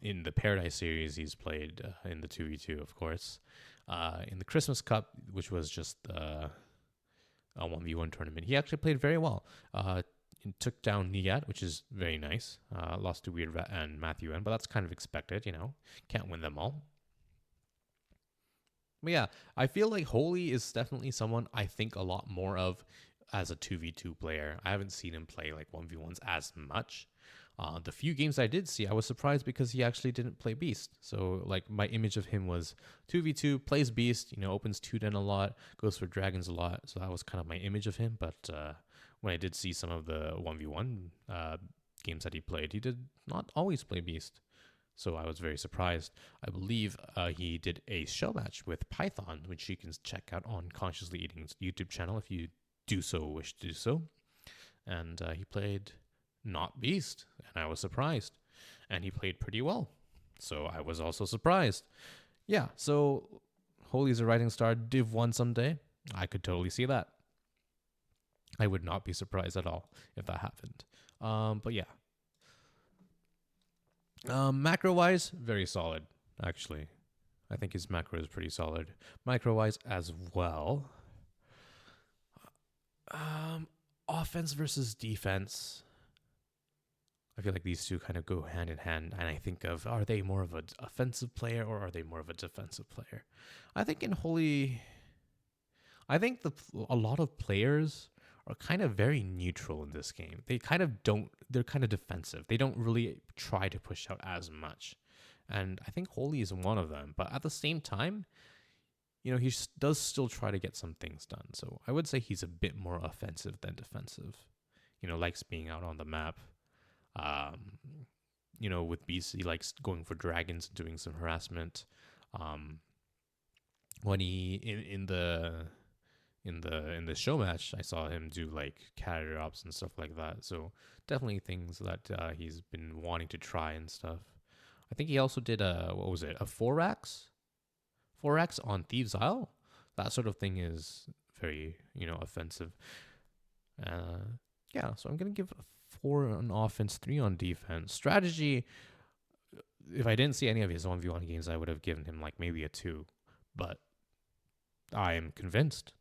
In the Paradise series, he's played in the 2v2, of course. In the Christmas Cup, which was just a 1v1 tournament, he actually played very well. Took down Nigat, which is very nice. Lost to Weird Rat and Matthew N, but that's kind of expected, you know. Can't win them all. But yeah, I feel like Holy is definitely someone I think a lot more of as a 2v2 player. I haven't seen him play like 1v1s as much. The few games I did see, I was surprised because he actually didn't play Beast. So like my image of him was 2v2, plays Beast, you know, opens 2-den a lot, goes for dragons a lot. So that was kind of my image of him. But when I did see some of the 1v1 games that he played, he did not always play Beast. So I was very surprised. I believe he did a show match with Python, which you can check out on Consciously Eating's YouTube channel if you wish to do so. And he played not Beast, and I was surprised. And he played pretty well. So I was also surprised. Yeah, so Holy's a rising star, Div 1 someday. I could totally see that. I would not be surprised at all if that happened. But yeah. Macro wise, very solid, actually. I think his macro is pretty solid. Micro wise as well. Offense versus defense. I feel like these two kind of go hand in hand, and I think of, are they more of an offensive player or are they more of a defensive player? I think in Holy, I think a lot of players are kind of very neutral in this game. They kind of don't, they're kind of defensive. They don't really try to push out as much. And I think Holy is one of them. But at the same time, you know, he does still try to get some things done. So I would say he's a bit more offensive than defensive. You know, likes being out on the map. You know, with Beast, he likes going for dragons and doing some harassment. When he in the show match, I saw him do like carrier ops and stuff like that. So definitely things that he's been wanting to try and stuff. I think he also did a 4x on Thieves Isle. That sort of thing is very, you know, offensive. Yeah, so I'm going to give a 4 on offense, 3 on defense. Strategy, if I didn't see any of his 1v1 games, I would have given him like maybe a 2. But I am convinced.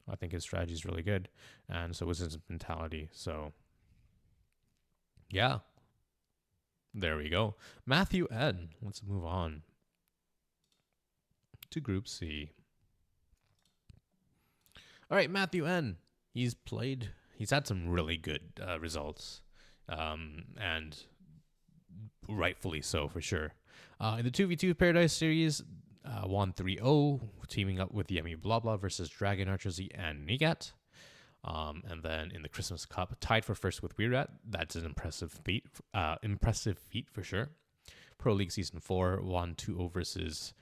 I think his strategy is really good. And so is his mentality. So, yeah. There we go. Matthew N. Let's move on to Group C. All right, Matthew N. He's had some really good results. And rightfully so, for sure. In the 2v2 Paradise Series, won 3-0, teaming up with Yemi Blah Blah versus Dragon Archersy and Nigat. And then in the Christmas Cup, tied for first with Weirat. That's an impressive feat for sure. Pro League Season 4, won 2-0 versus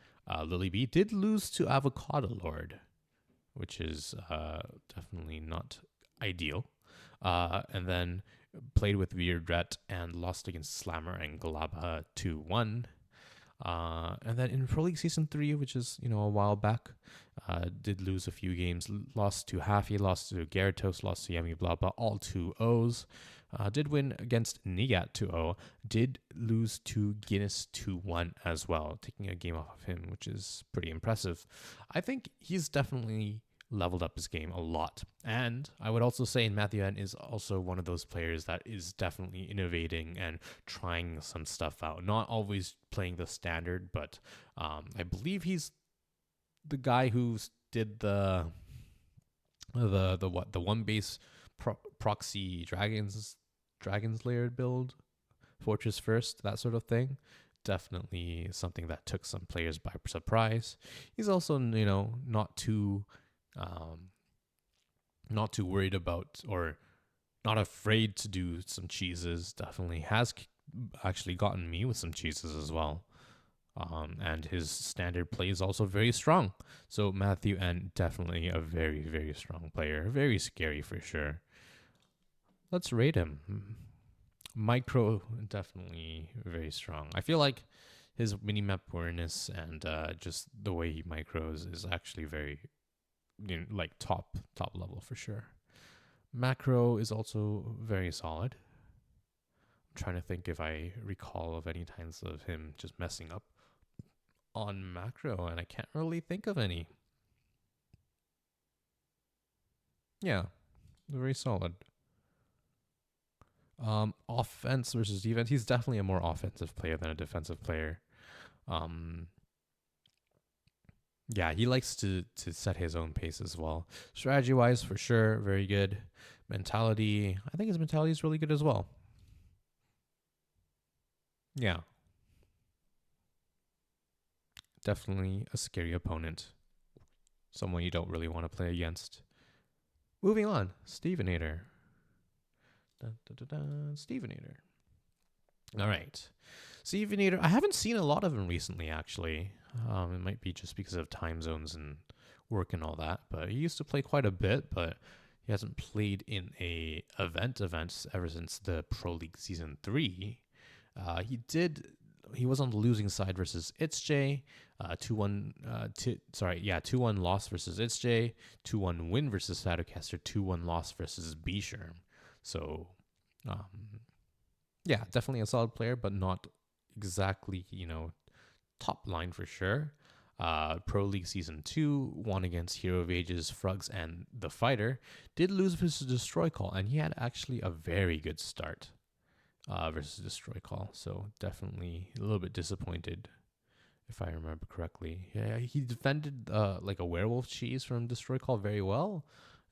Lily B. Did lose to Avocado Lord, which is definitely not ideal. And then played with Weirat and lost against Slammer and Galaba 2-1. And then in Pro League Season 3, which is, a while back, did lose a few games. Lost to Hafi, lost to Gyarados, lost to Yemi Blah Blah, all 2-0s. Did win against Nigat 2-0. Did lose to Guinness 2-1 as well, taking a game off of him, which is pretty impressive. I think he's definitely leveled up his game a lot. And I would also say Matthew N is also one of those players that is definitely innovating and trying some stuff out. Not always playing the standard, but I believe he's the guy who did the one base proxy dragons layered build, Fortress First, that sort of thing. Definitely something that took some players by surprise. He's also, not too worried about or not afraid to do some cheeses. Definitely has actually gotten me with some cheeses as well. And his standard play is also very strong. So Matthew N, definitely a very, very strong player. Very scary for sure. Let's rate him. Micro, definitely very strong. I feel like his minimap awareness and just the way he micros is actually very, top level for sure. Macro is also very solid. I'm trying to think if I recall of any times of him just messing up on macro, and I can't really think of any. Yeah, very solid. Offense versus defense. He's definitely a more offensive player than a defensive player. Yeah, he likes to set his own pace as well. Strategy-wise, for sure, very good. Mentality, I think his mentality is really good as well. Yeah. Definitely a scary opponent. Someone you don't really want to play against. Moving on, Stevenator. Stevenator. All right. Stevenator, I haven't seen a lot of him recently, actually. It might be just because of time zones and work and all that, but he used to play quite a bit, but he hasn't played in events ever since the Pro League Season 3. He was on the losing side versus ItzJ, 2-1 loss versus ItzJ, 2-1 win versus Shadowcaster, 2-1 loss versus Bisherm. So, yeah, definitely a solid player, but not exactly, top line for sure. Pro League Season 2, won against Hero of Ages, Frugs, and The Fighter. Did lose versus Destroy Call, and he had actually a very good start versus Destroy Call. So definitely a little bit disappointed, if I remember correctly. Yeah, he defended like a werewolf cheese from Destroy Call very well,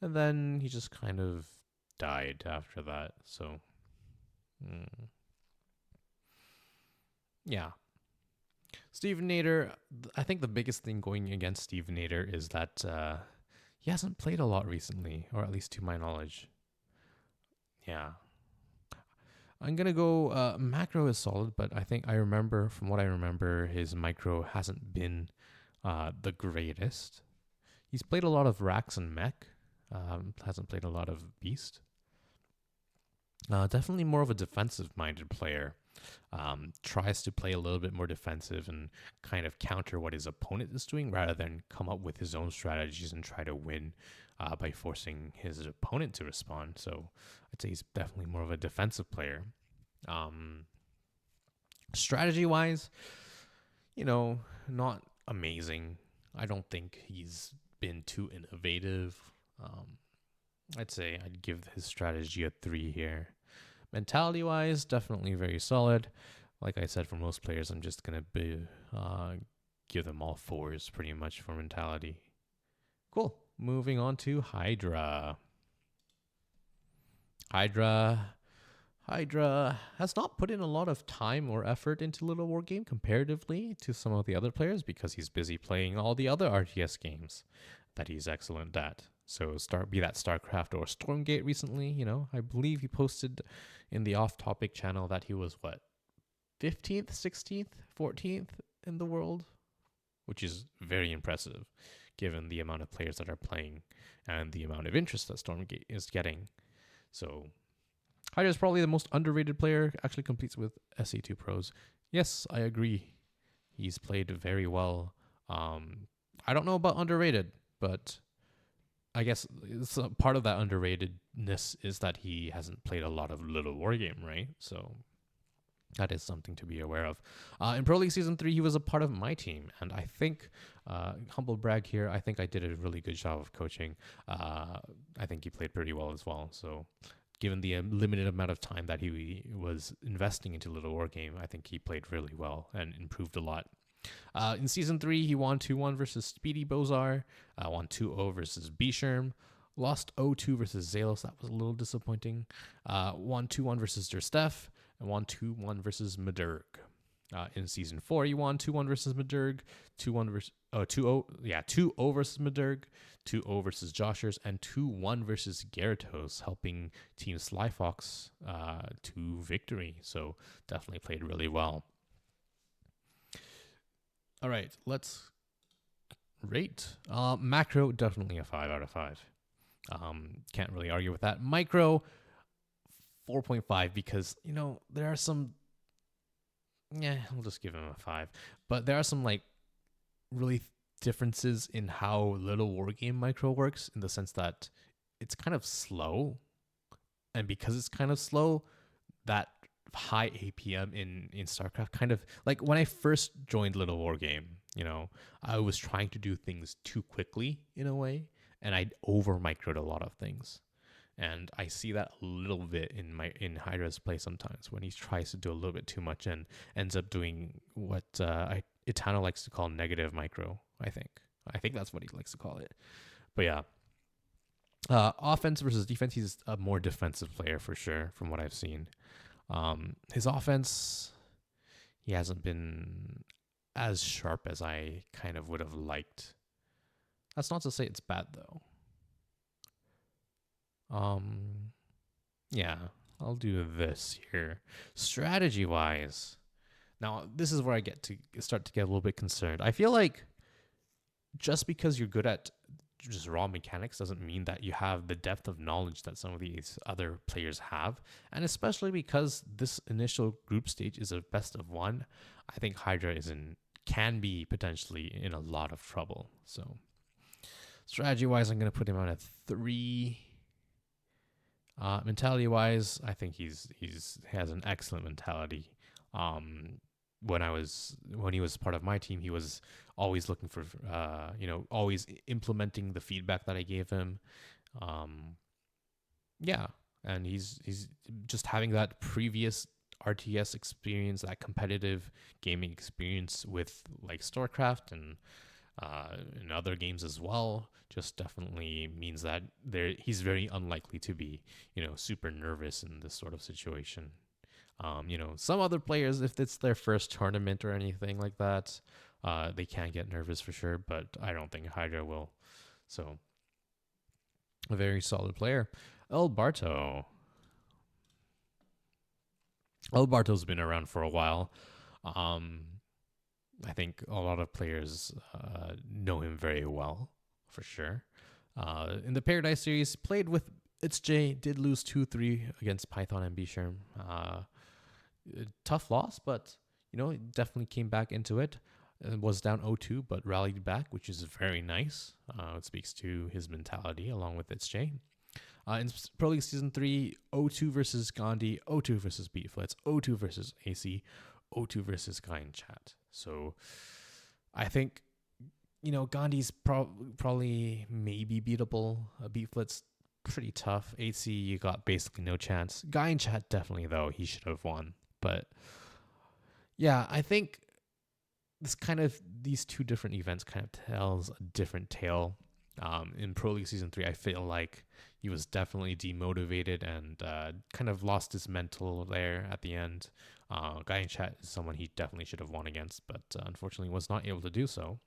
and then he just kind of died after that. So, yeah. Stevenator, I think the biggest thing going against Stevenator is that he hasn't played a lot recently, or at least to my knowledge. Yeah. I'm going to go macro is solid, but from what I remember, his micro hasn't been the greatest. He's played a lot of Rax and Mech, hasn't played a lot of Beast. Definitely more of a defensive-minded player. tries to play a little bit more defensive and kind of counter what his opponent is doing rather than come up with his own strategies and try to win by forcing his opponent to respond. So I'd say he's definitely more of a defensive player. Strategy wise, not amazing. I don't think he's been too innovative. I'd say I'd give his strategy a 3 here. Mentality wise, definitely very solid. Like I said, for most players, I'm just gonna give them all 4s pretty much for mentality. Cool. Moving on to Hydra. Hydra has not put in a lot of time or effort into Littlewargame comparatively to some of the other players because he's busy playing all the other RTS games that he's excellent at. So be that StarCraft or Stormgate recently, I believe he posted in the off-topic channel that he was 15th, 16th, 14th in the world, which is very impressive given the amount of players that are playing and the amount of interest that Stormgate is getting. So Hydra is probably the most underrated player, actually competes with SE2 Pros. Yes, I agree. He's played very well. I don't know about underrated, but I guess part of that underratedness is that he hasn't played a lot of Littlewargame, right? So that is something to be aware of. In Pro League Season 3, he was a part of my team, and I think, humble brag here, I think I did a really good job of coaching. I think he played pretty well as well, so given the limited amount of time that he was investing into Littlewargame, I think he played really well and improved a lot. In Season 3, he won 2-1 versus Speedy Bozar, won 2-0 versus Bisherm, lost 0-2 versus Zalos, that was a little disappointing, won 2-1 versus Derstef, and won 2-1 versus Madurg. In Season 4, he won 2-1 versus Madurg, 2-0 versus Madurg, 2-0 versus Joshers, and 2-1 versus Gyarados, helping Team Slyfox to victory. So definitely played really well. All right, let's rate. Macro, definitely a 5 out of 5. Can't really argue with that. Micro, 4.5 because, there are some... Yeah, I'll just give him a 5. But there are some, really differences in how Littlewargame Micro works in the sense that it's kind of slow. And because it's kind of slow, that high APM in StarCraft kind of... when I first joined Littlewargame, I was trying to do things too quickly in a way. And I over-microed a lot of things. And I see that a little bit in Hydra's play sometimes when he tries to do a little bit too much and ends up doing what Itano likes to call negative micro, I think that's what he likes to call it. But yeah. Offense versus defense, he's a more defensive player for sure from what I've seen. His offense, he hasn't been as sharp as I kind of would have liked. That's not to say it's bad though. Yeah, I'll do this here. Strategy wise, now this is where I start to get a little bit concerned. I feel like just because you're good at just raw mechanics doesn't mean that you have the depth of knowledge that some of these other players have. And especially because this initial group stage is a best of 1, I think Hydra can be potentially in a lot of trouble. So strategy wise, I'm going to put him on a 3. Mentality wise, I think he has an excellent mentality. When he was part of my team, he was always looking for always implementing the feedback that I gave him. And he's just having that previous RTS experience, that competitive gaming experience with StarCraft and in other games as well, just definitely means that he's very unlikely to be, super nervous in this sort of situation. Some other players, if it's their first tournament or anything like that, they can get nervous for sure, but I don't think Hydra will. So, a very solid player. El Barto's been around for a while. I think a lot of players know him very well, for sure. In the Paradise Series, played with It's J, did lose 2-3 against Python and Bisherm. Tough loss, but it definitely came back into it. Was down 0-2, but rallied back, which is very nice. It speaks to his mentality along with its J. In Pro League Season 3, 0-2 versus Gandhi, 0-2 versus Beatflits, 0-2 versus AC, 0-2 versus Guy in Chat. So I think, Gandhi's probably maybe beatable. Beatflits, pretty tough. AC, you got basically no chance. Guy in Chat, definitely, though. He should have won. But yeah, I think these two different events kind of tells a different tale. In Pro League Season 3, I feel like he was definitely demotivated and kind of lost his mental there at the end. Guy in Chat is someone he definitely should have won against, but unfortunately was not able to do so.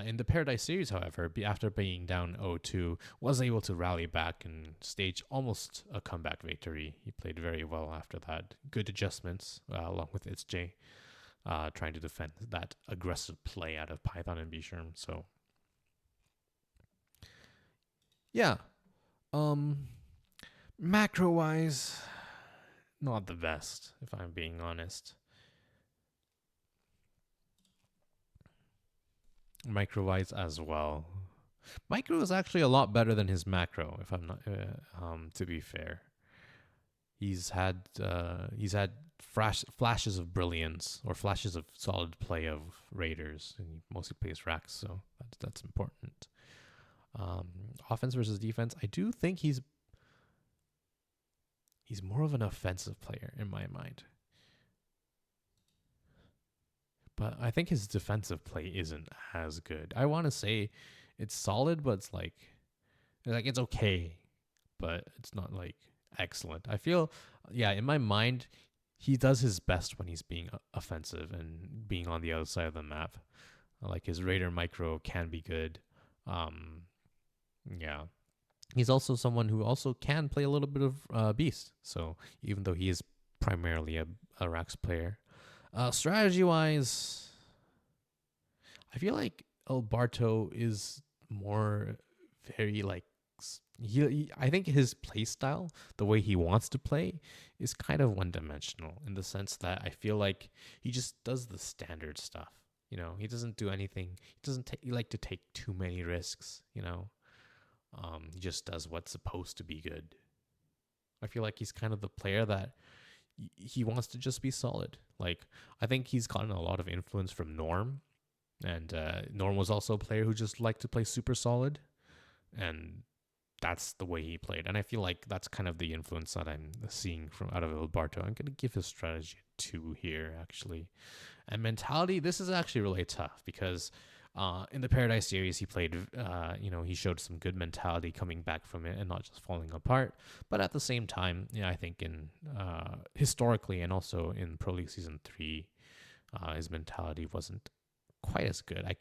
In the Paradise Series, however, after being down 0-2, was able to rally back and stage almost a comeback victory. He played very well after that. Good adjustments along with its J, trying to defend that aggressive play out of Python and Bisharm. So, yeah. Macro-wise, not the best, if I'm being honest. Micro-wise as well. Micro is actually a lot better than his macro, if I'm not, to be fair. He's had flashes of brilliance or flashes of solid play of Raiders, and he mostly plays racks, so that's important. Offense versus defense, I do think he's more of an offensive player in my mind. But I think his defensive play isn't as good. I want to say it's solid, but it's like it's okay, but it's not like excellent. I feel, in my mind, he does his best when he's being offensive and being on the other side of the map. Like his Raider micro can be good. Yeah. He's also someone who also can play a little bit of Beast. So even though he is primarily a Rax player, strategy-wise, I feel like Alberto is more very like I think his play style, the way he wants to play, is kind of one-dimensional in the sense that I feel like he just does the standard stuff. He doesn't do anything. He doesn't like to take too many risks. He just does what's supposed to be good. I feel like he's kind of the player that he wants to just be solid. Like, I think he's gotten a lot of influence from Norm, and Norm was also a player who just liked to play super solid, and that's the way he played. And I feel like that's kind of the influence that I'm seeing from out of Alberto. I'm going to give his strategy a 2 here, actually. And mentality, this is actually really tough because in the Paradise Series, he played, he showed some good mentality coming back from it and not just falling apart. But at the same time, I think in historically and also in Pro League Season 3, his mentality wasn't quite as good. I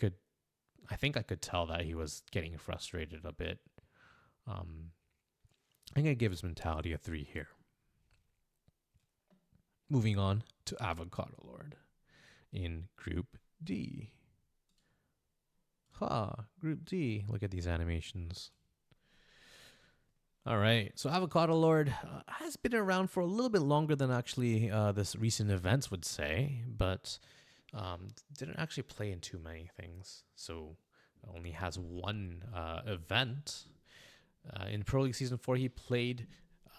think I could tell that he was getting frustrated a bit. I'm going to give his mentality a 3 here. Moving on to Avocado Lord in Group D. Group D. Look at these animations. All right. So Avocado Lord has been around for a little bit longer than actually this recent events would say, but didn't actually play in too many things. So only has one event. In Pro League Season 4, he played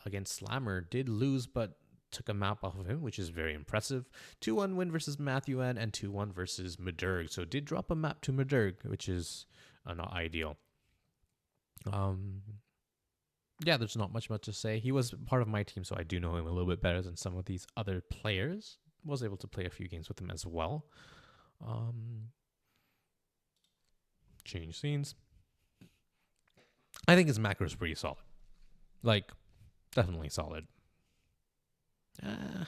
against Slammer, did lose, but took a map off of him, which is very impressive. 2-1 win versus Matthew N and 2-1 versus Madurg. So did drop a map to Madurg, which is not ideal. There's not much to say. He was part of my team, so I do know him a little bit better than some of these other players. Was able to play a few games with him as well. Change scenes. I think his macro is pretty solid. Like, definitely solid. I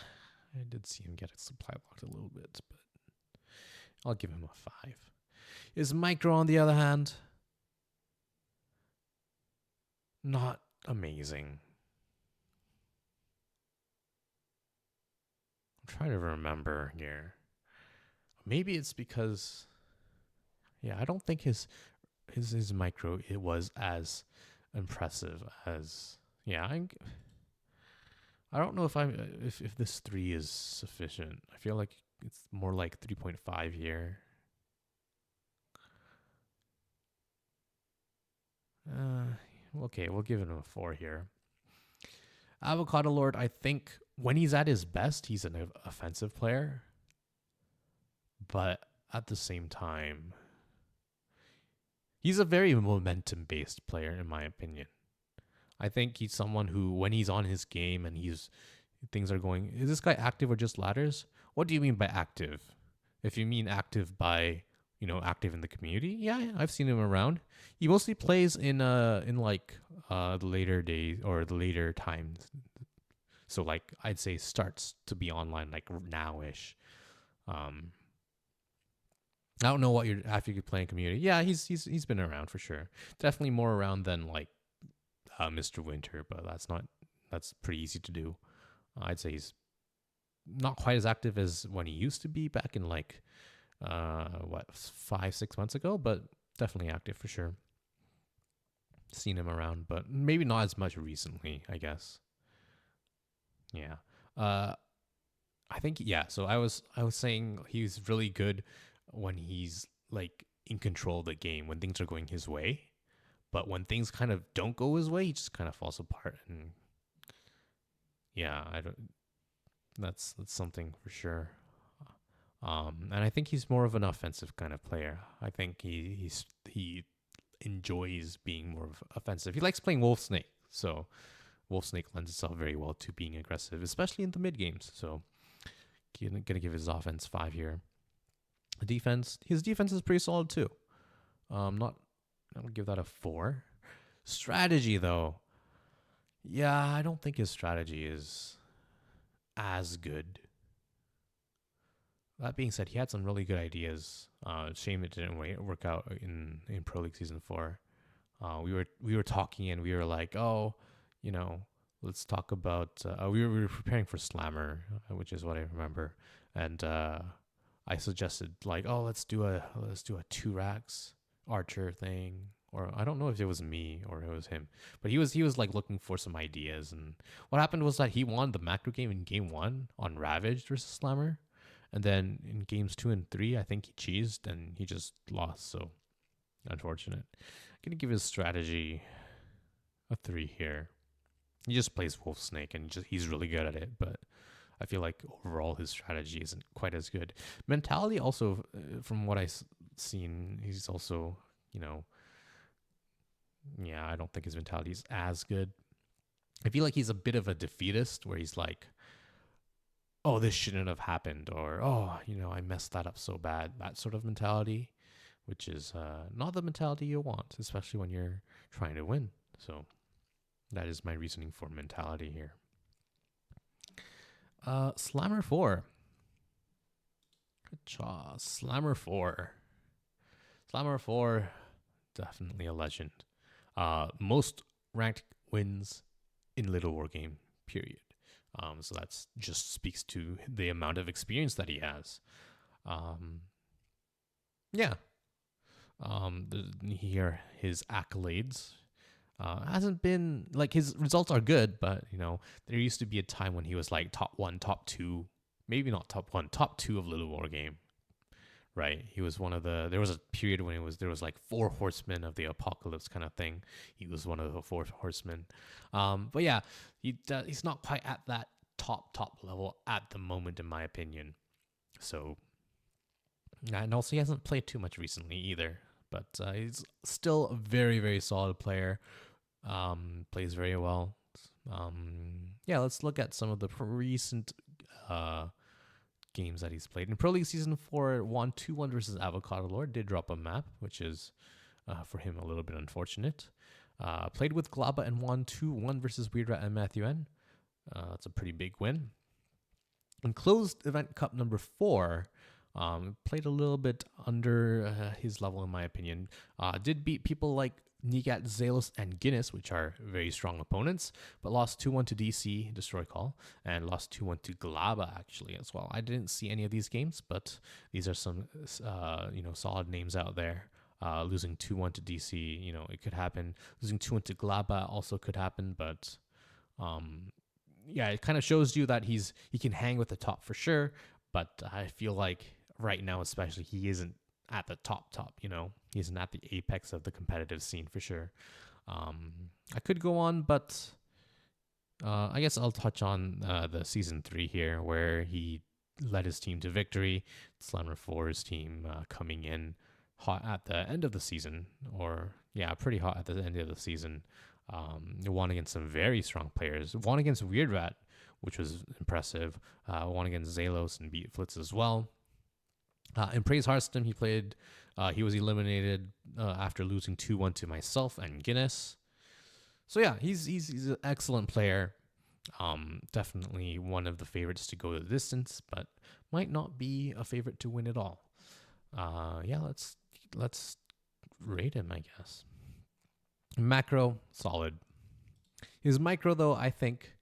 did see him get a supply locked a little bit, but I'll give him a 5. His micro, on the other hand, not amazing. I'm trying to remember here. Maybe it's because, I don't think his micro it was as impressive as I I don't know if this 3 is sufficient. I feel like it's more like 3.5 here. Okay, we'll give it a 4 here. Avocado Lord, I think when he's at his best, he's an offensive player. But at the same time, he's a very momentum-based player, in my opinion. I think he's someone who, when he's on his game and things are going, is this guy active or just ladders? What do you mean by active? If you mean active by, active in the community, yeah, I've seen him around. He mostly plays in the later days or the later times. So like I'd say starts to be online like now-ish. I don't know what you're after you playing community. Yeah, he's been around for sure. Definitely more around than like Mr. Winter, but that's pretty easy to do. I'd say he's not quite as active as when he used to be back in like 5-6 months ago, but definitely active for sure. Seen him around, but maybe not as much recently, I guess. Yeah. I think so I was saying he's really good when he's like in control of the game, when things are going his way. But when things kind of don't go his way, he just kind of falls apart. And yeah, that's something for sure. And I think he's more of an offensive kind of player. I think he enjoys being more offensive. He likes playing Wolf Snake, so Wolf Snake lends itself very well to being aggressive, especially in the mid games. So gonna give his offense 5 here. His defense is pretty solid too. I'll give that a 4. Strategy though, yeah, I don't think his strategy is as good. That being said, he had some really good ideas. Shame it didn't work out in Pro League Season 4. We were talking and we were like, let's talk about. We were preparing for Slammer, which is what I remember, and I suggested like, let's do a 2 racks archer thing. Or I don't know if it was me or it was him, but he was like looking for some ideas. And what happened was that he won the macro game in game 1 on Ravaged versus Slammer. And then in games 2 and 3, I think he cheesed and he just lost. So unfortunate. I'm going to give his strategy a 3 here. He just plays Wolf Snake and he's really good at it. But I feel like overall his strategy isn't quite as good. Mentality also, from what I've seen, he's also, I don't think his mentality is as good. I feel like he's a bit of a defeatist where he's like, oh, this shouldn't have happened, or, I messed that up so bad. That sort of mentality, which is not the mentality you want, especially when you're trying to win. So that is my reasoning for mentality here. Slammer 4. Good job. Slammer 4. Slammer 4, definitely a legend. Most ranked wins in Littlewargame, period. So that's just speaks to the amount of experience that he has. Here his accolades hasn't been like his results are good, but there used to be a time when he was like top 1, top 2, maybe not top 1, top 2 of Littlewargame. Right, he was one of the. There was a period when there was like 4 horsemen of the apocalypse kind of thing. He was one of the 4 horsemen. But yeah, he's not quite at that top level at the moment, in my opinion. So, and also he hasn't played too much recently either. But he's still a very, very solid player. Plays very well. Let's look at some of the recent games that he's played. In Pro League Season 4, won 2-1 versus Avocado Lord. Did drop a map, which is for him a little bit unfortunate. Played with Glaba and won 2-1 versus Weird Rat and Matthew N. That's a pretty big win. In Closed Event Cup number 4, played a little bit under his level, in my opinion. Did beat people like Nigat, Zalos, and Guinness, which are very strong opponents, but lost 2-1 to DC, Destroy Call, and lost 2-1 to Glaba, actually, as well. I didn't see any of these games, but these are some, solid names out there. Losing 2-1 to DC, it could happen. Losing 2-1 to Glaba also could happen, but yeah, it kind of shows you that he can hang with the top for sure. But I feel like right now, especially, he isn't at the top. He isn't at the apex of the competitive scene for sure. I could go on, but I guess I'll touch on the season 3 here, where he led his team to victory. Slammer 4's team coming in hot at the end of the season, or yeah, pretty hot at the end of the season. Won against some very strong players. Won against Weird Rat, which was impressive. Won against Zalos and beat Flitz as well. In Praise Hearthstone, he was eliminated after losing 2-1 to myself and Guinness. So yeah, he's an excellent player. Definitely one of the favorites to go the distance, but might not be a favorite to win it all. Yeah, let's rate him, I guess. Macro, solid. His micro, though, I think,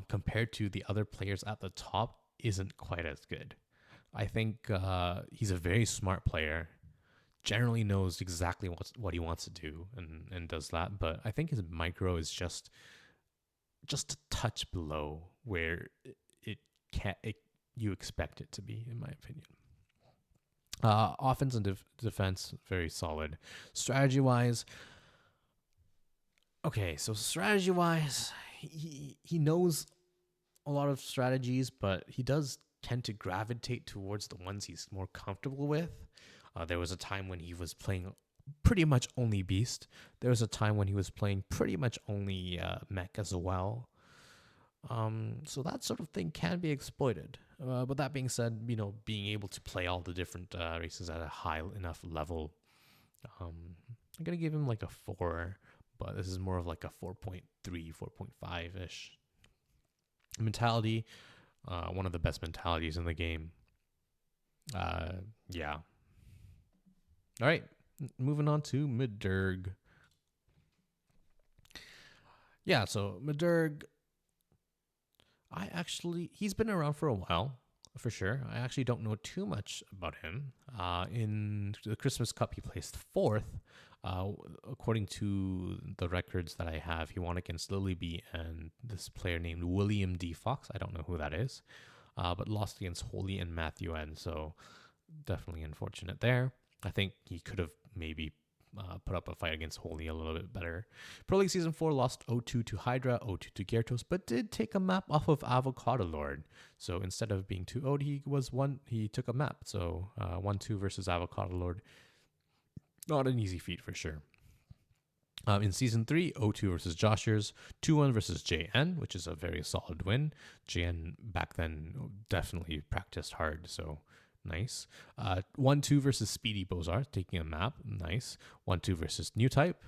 compared to the other players at the top, isn't quite as good. I think he's a very smart player, generally knows exactly what he wants to do and does that. But I think his micro is just a touch below where you expect it to be, in my opinion. Offense and defense, very solid. Strategy-wise, okay, so strategy-wise, he knows a lot of strategies, but he does tend to gravitate towards the ones he's more comfortable with. There was a time when he was playing pretty much only Beast. There was a time when he was playing pretty much only Mech as well. So that sort of thing can be exploited. But that being said, being able to play all the different races at a high enough level, I'm going to give him like a 4, but this is more of like a 4.3, 4.5-ish. Mentality, one of the best mentalities in the game. Yeah. All right, moving on to Midurg. Yeah, so Midurg, he's been around for a while, for sure. I actually don't know too much about him. In the Christmas Cup, he placed 4th. According to the records that I have, he won against Lilybee and this player named William D. Fox. I don't know who that is, but lost against Holy and Matthew N. So definitely unfortunate there. I think he could have maybe put up a fight against Holy a little bit better. Pro League Season 4 lost 0-2 to Hydra, 0-2 to Gyarados, but did take a map off of Avocado Lord. So instead of being 2-0'd, he took a map. So 1-2 versus Avocado Lord. Not an easy feat for sure. In Season 3, 0-2 versus Joshers, 2-1 versus JN, which is a very solid win. JN back then definitely practiced hard, so nice. 1-2 versus Speedy Bozar, taking a map. Nice. 1-2 versus New Type.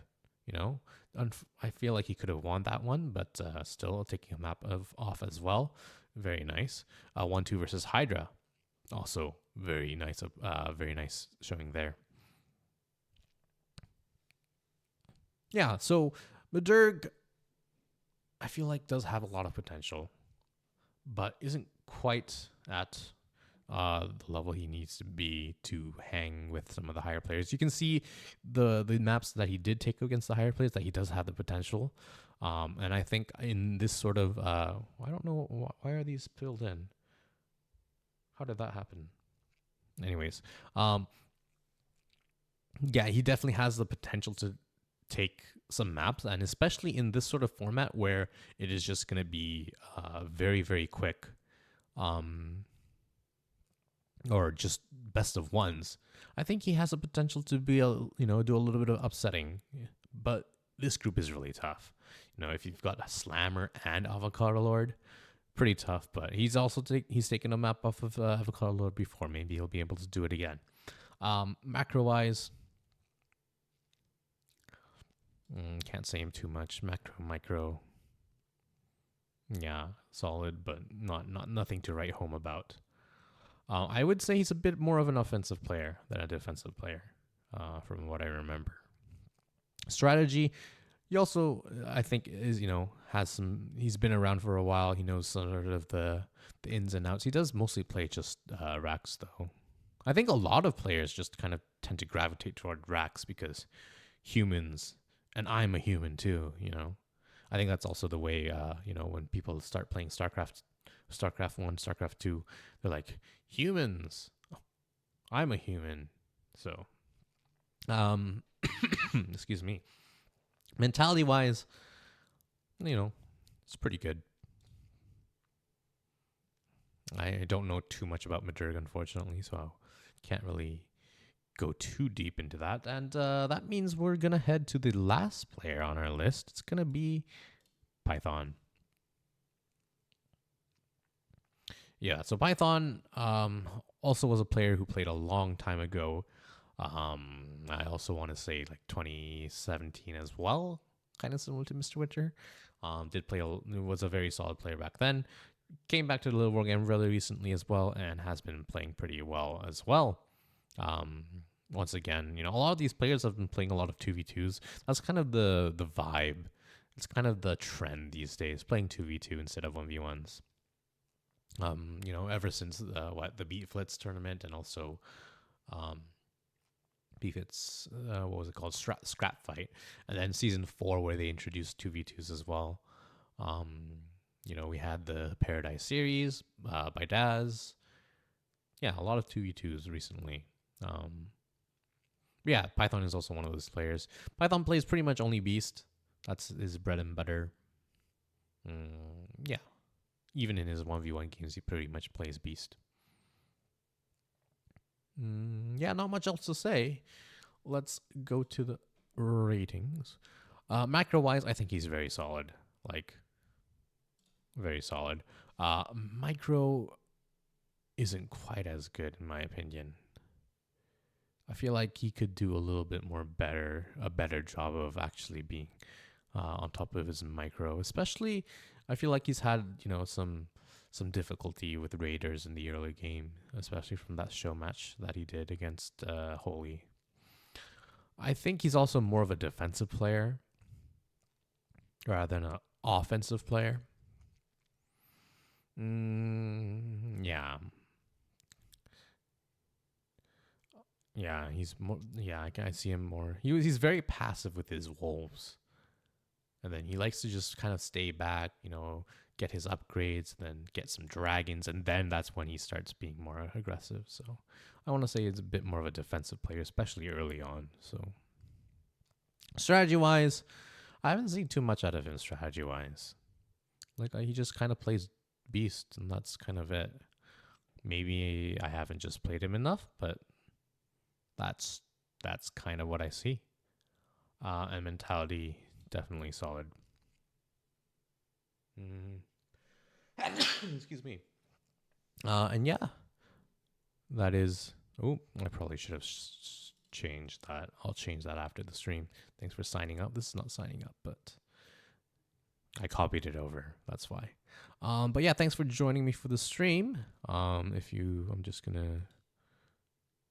I feel like he could have won that one, but still taking a map off as well. Very nice. 1-2 versus Hydra. Also very nice. Very nice showing there. Yeah, so Midurg, I feel like does have a lot of potential, but isn't quite at the level he needs to be to hang with some of the higher players. You can see the maps that he did take against the higher players that he does have the potential. And I think in this sort of, I don't know, why are these filled in? How did that happen? Anyways, yeah, he definitely has the potential to take some maps, and especially in this sort of format where it is just going to be very, very quick. Or just best of ones, I think he has a potential to be do a little bit of upsetting. But this group is really tough. If you've got a Slammer and Avocado Lord, pretty tough. But he's also he's taken a map off of Avocado Lord before. Maybe he'll be able to do it again. Macro wise, can't say him too much. Macro, micro, yeah, solid, but nothing to write home about. I would say he's a bit more of an offensive player than a defensive player, from what I remember. Strategy, he also, I think, is has some. He's been around for a while. He knows sort of the ins and outs. He does mostly play just Rax, though. I think a lot of players just kind of tend to gravitate toward Rax because humans, and I'm a human too. I think that's also the way, when people start playing StarCraft 1, StarCraft 2, they're like, humans. I'm a human. So, excuse me. Mentality wise, it's pretty good. I don't know too much about Madurg, unfortunately, so I can't really go too deep into that. And that means we're going to head to the last player on our list. It's going to be Python. Yeah, so Python also was a player who played a long time ago. I also want to say like 2017 as well, kind of similar to Mr. Winter. Was a very solid player back then. Came back to the Littlewargame really recently as well, and has been playing pretty well as well. Once again, a lot of these players have been playing a lot of 2v2s. That's kind of the vibe. It's kind of the trend these days, playing 2v2 instead of 1v1s. Ever since the Beat Flits tournament, and also BFIT's what was it called, Scrap Fight, and then season 4 where they introduced 2v2s as well. We had the Paradise series by Daz. Yeah, a lot of 2v2s recently. Yeah, Python is also one of those players. Python plays pretty much only Beast. That's his bread and butter. Yeah. Even in his 1v1 games, he pretty much plays Beast. Yeah, not much else to say. Let's go to the ratings. Macro-wise, I think he's very solid. Very solid. Micro isn't quite as good, in my opinion. I feel like he could do a better job of actually being on top of his micro. Especially, I feel like he's had some difficulty with Raiders in the early game, especially from that show match that he did against Holy. I think he's also more of a defensive player rather than an offensive player. Yeah. Yeah, he's more. Yeah, I see him more. He's very passive with his wolves, and then he likes to just kind of stay back, get his upgrades, then get some dragons, and then that's when he starts being more aggressive. So I want to say it's a bit more of a defensive player, especially early on. So strategy wise, I haven't seen too much out of him strategy wise. He just kind of plays Beast, and that's kind of it. Maybe I haven't just played him enough, but that's kind of what I see. And mentality, definitely solid. Excuse me. And yeah, that is. Oh, I probably should have changed that. I'll change that after the stream. Thanks for signing up. This is not signing up, but I copied it over. That's why. But yeah, thanks for joining me for the stream. I'm just gonna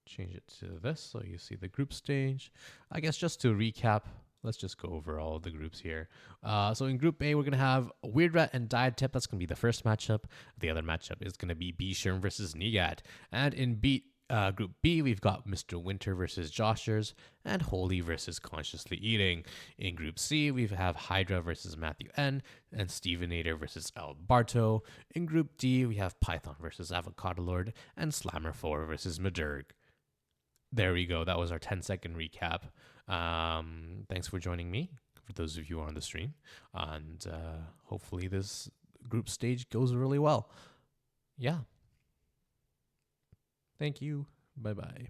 change it to this so you see the group stage. I guess just to recap, let's just go over all of the groups here. So in Group A, we're going to have Weird Rat and Dietip. That's going to be the first matchup. The other matchup is going to be B-Sherm versus Nigat. And in Group B, we've got Mr. Winter versus Joshers and Holy versus Consciously Eating. In Group C, we have Hydra versus Matthew N and Stevenator versus El Barto. In Group D, we have Python versus Avocado Lord and Slammer 4 versus Madurg. There we go. That was our 10-second recap. Thanks for joining me, for those of you who are on the stream. And hopefully this group stage goes really well. Yeah. Thank you. Bye-bye.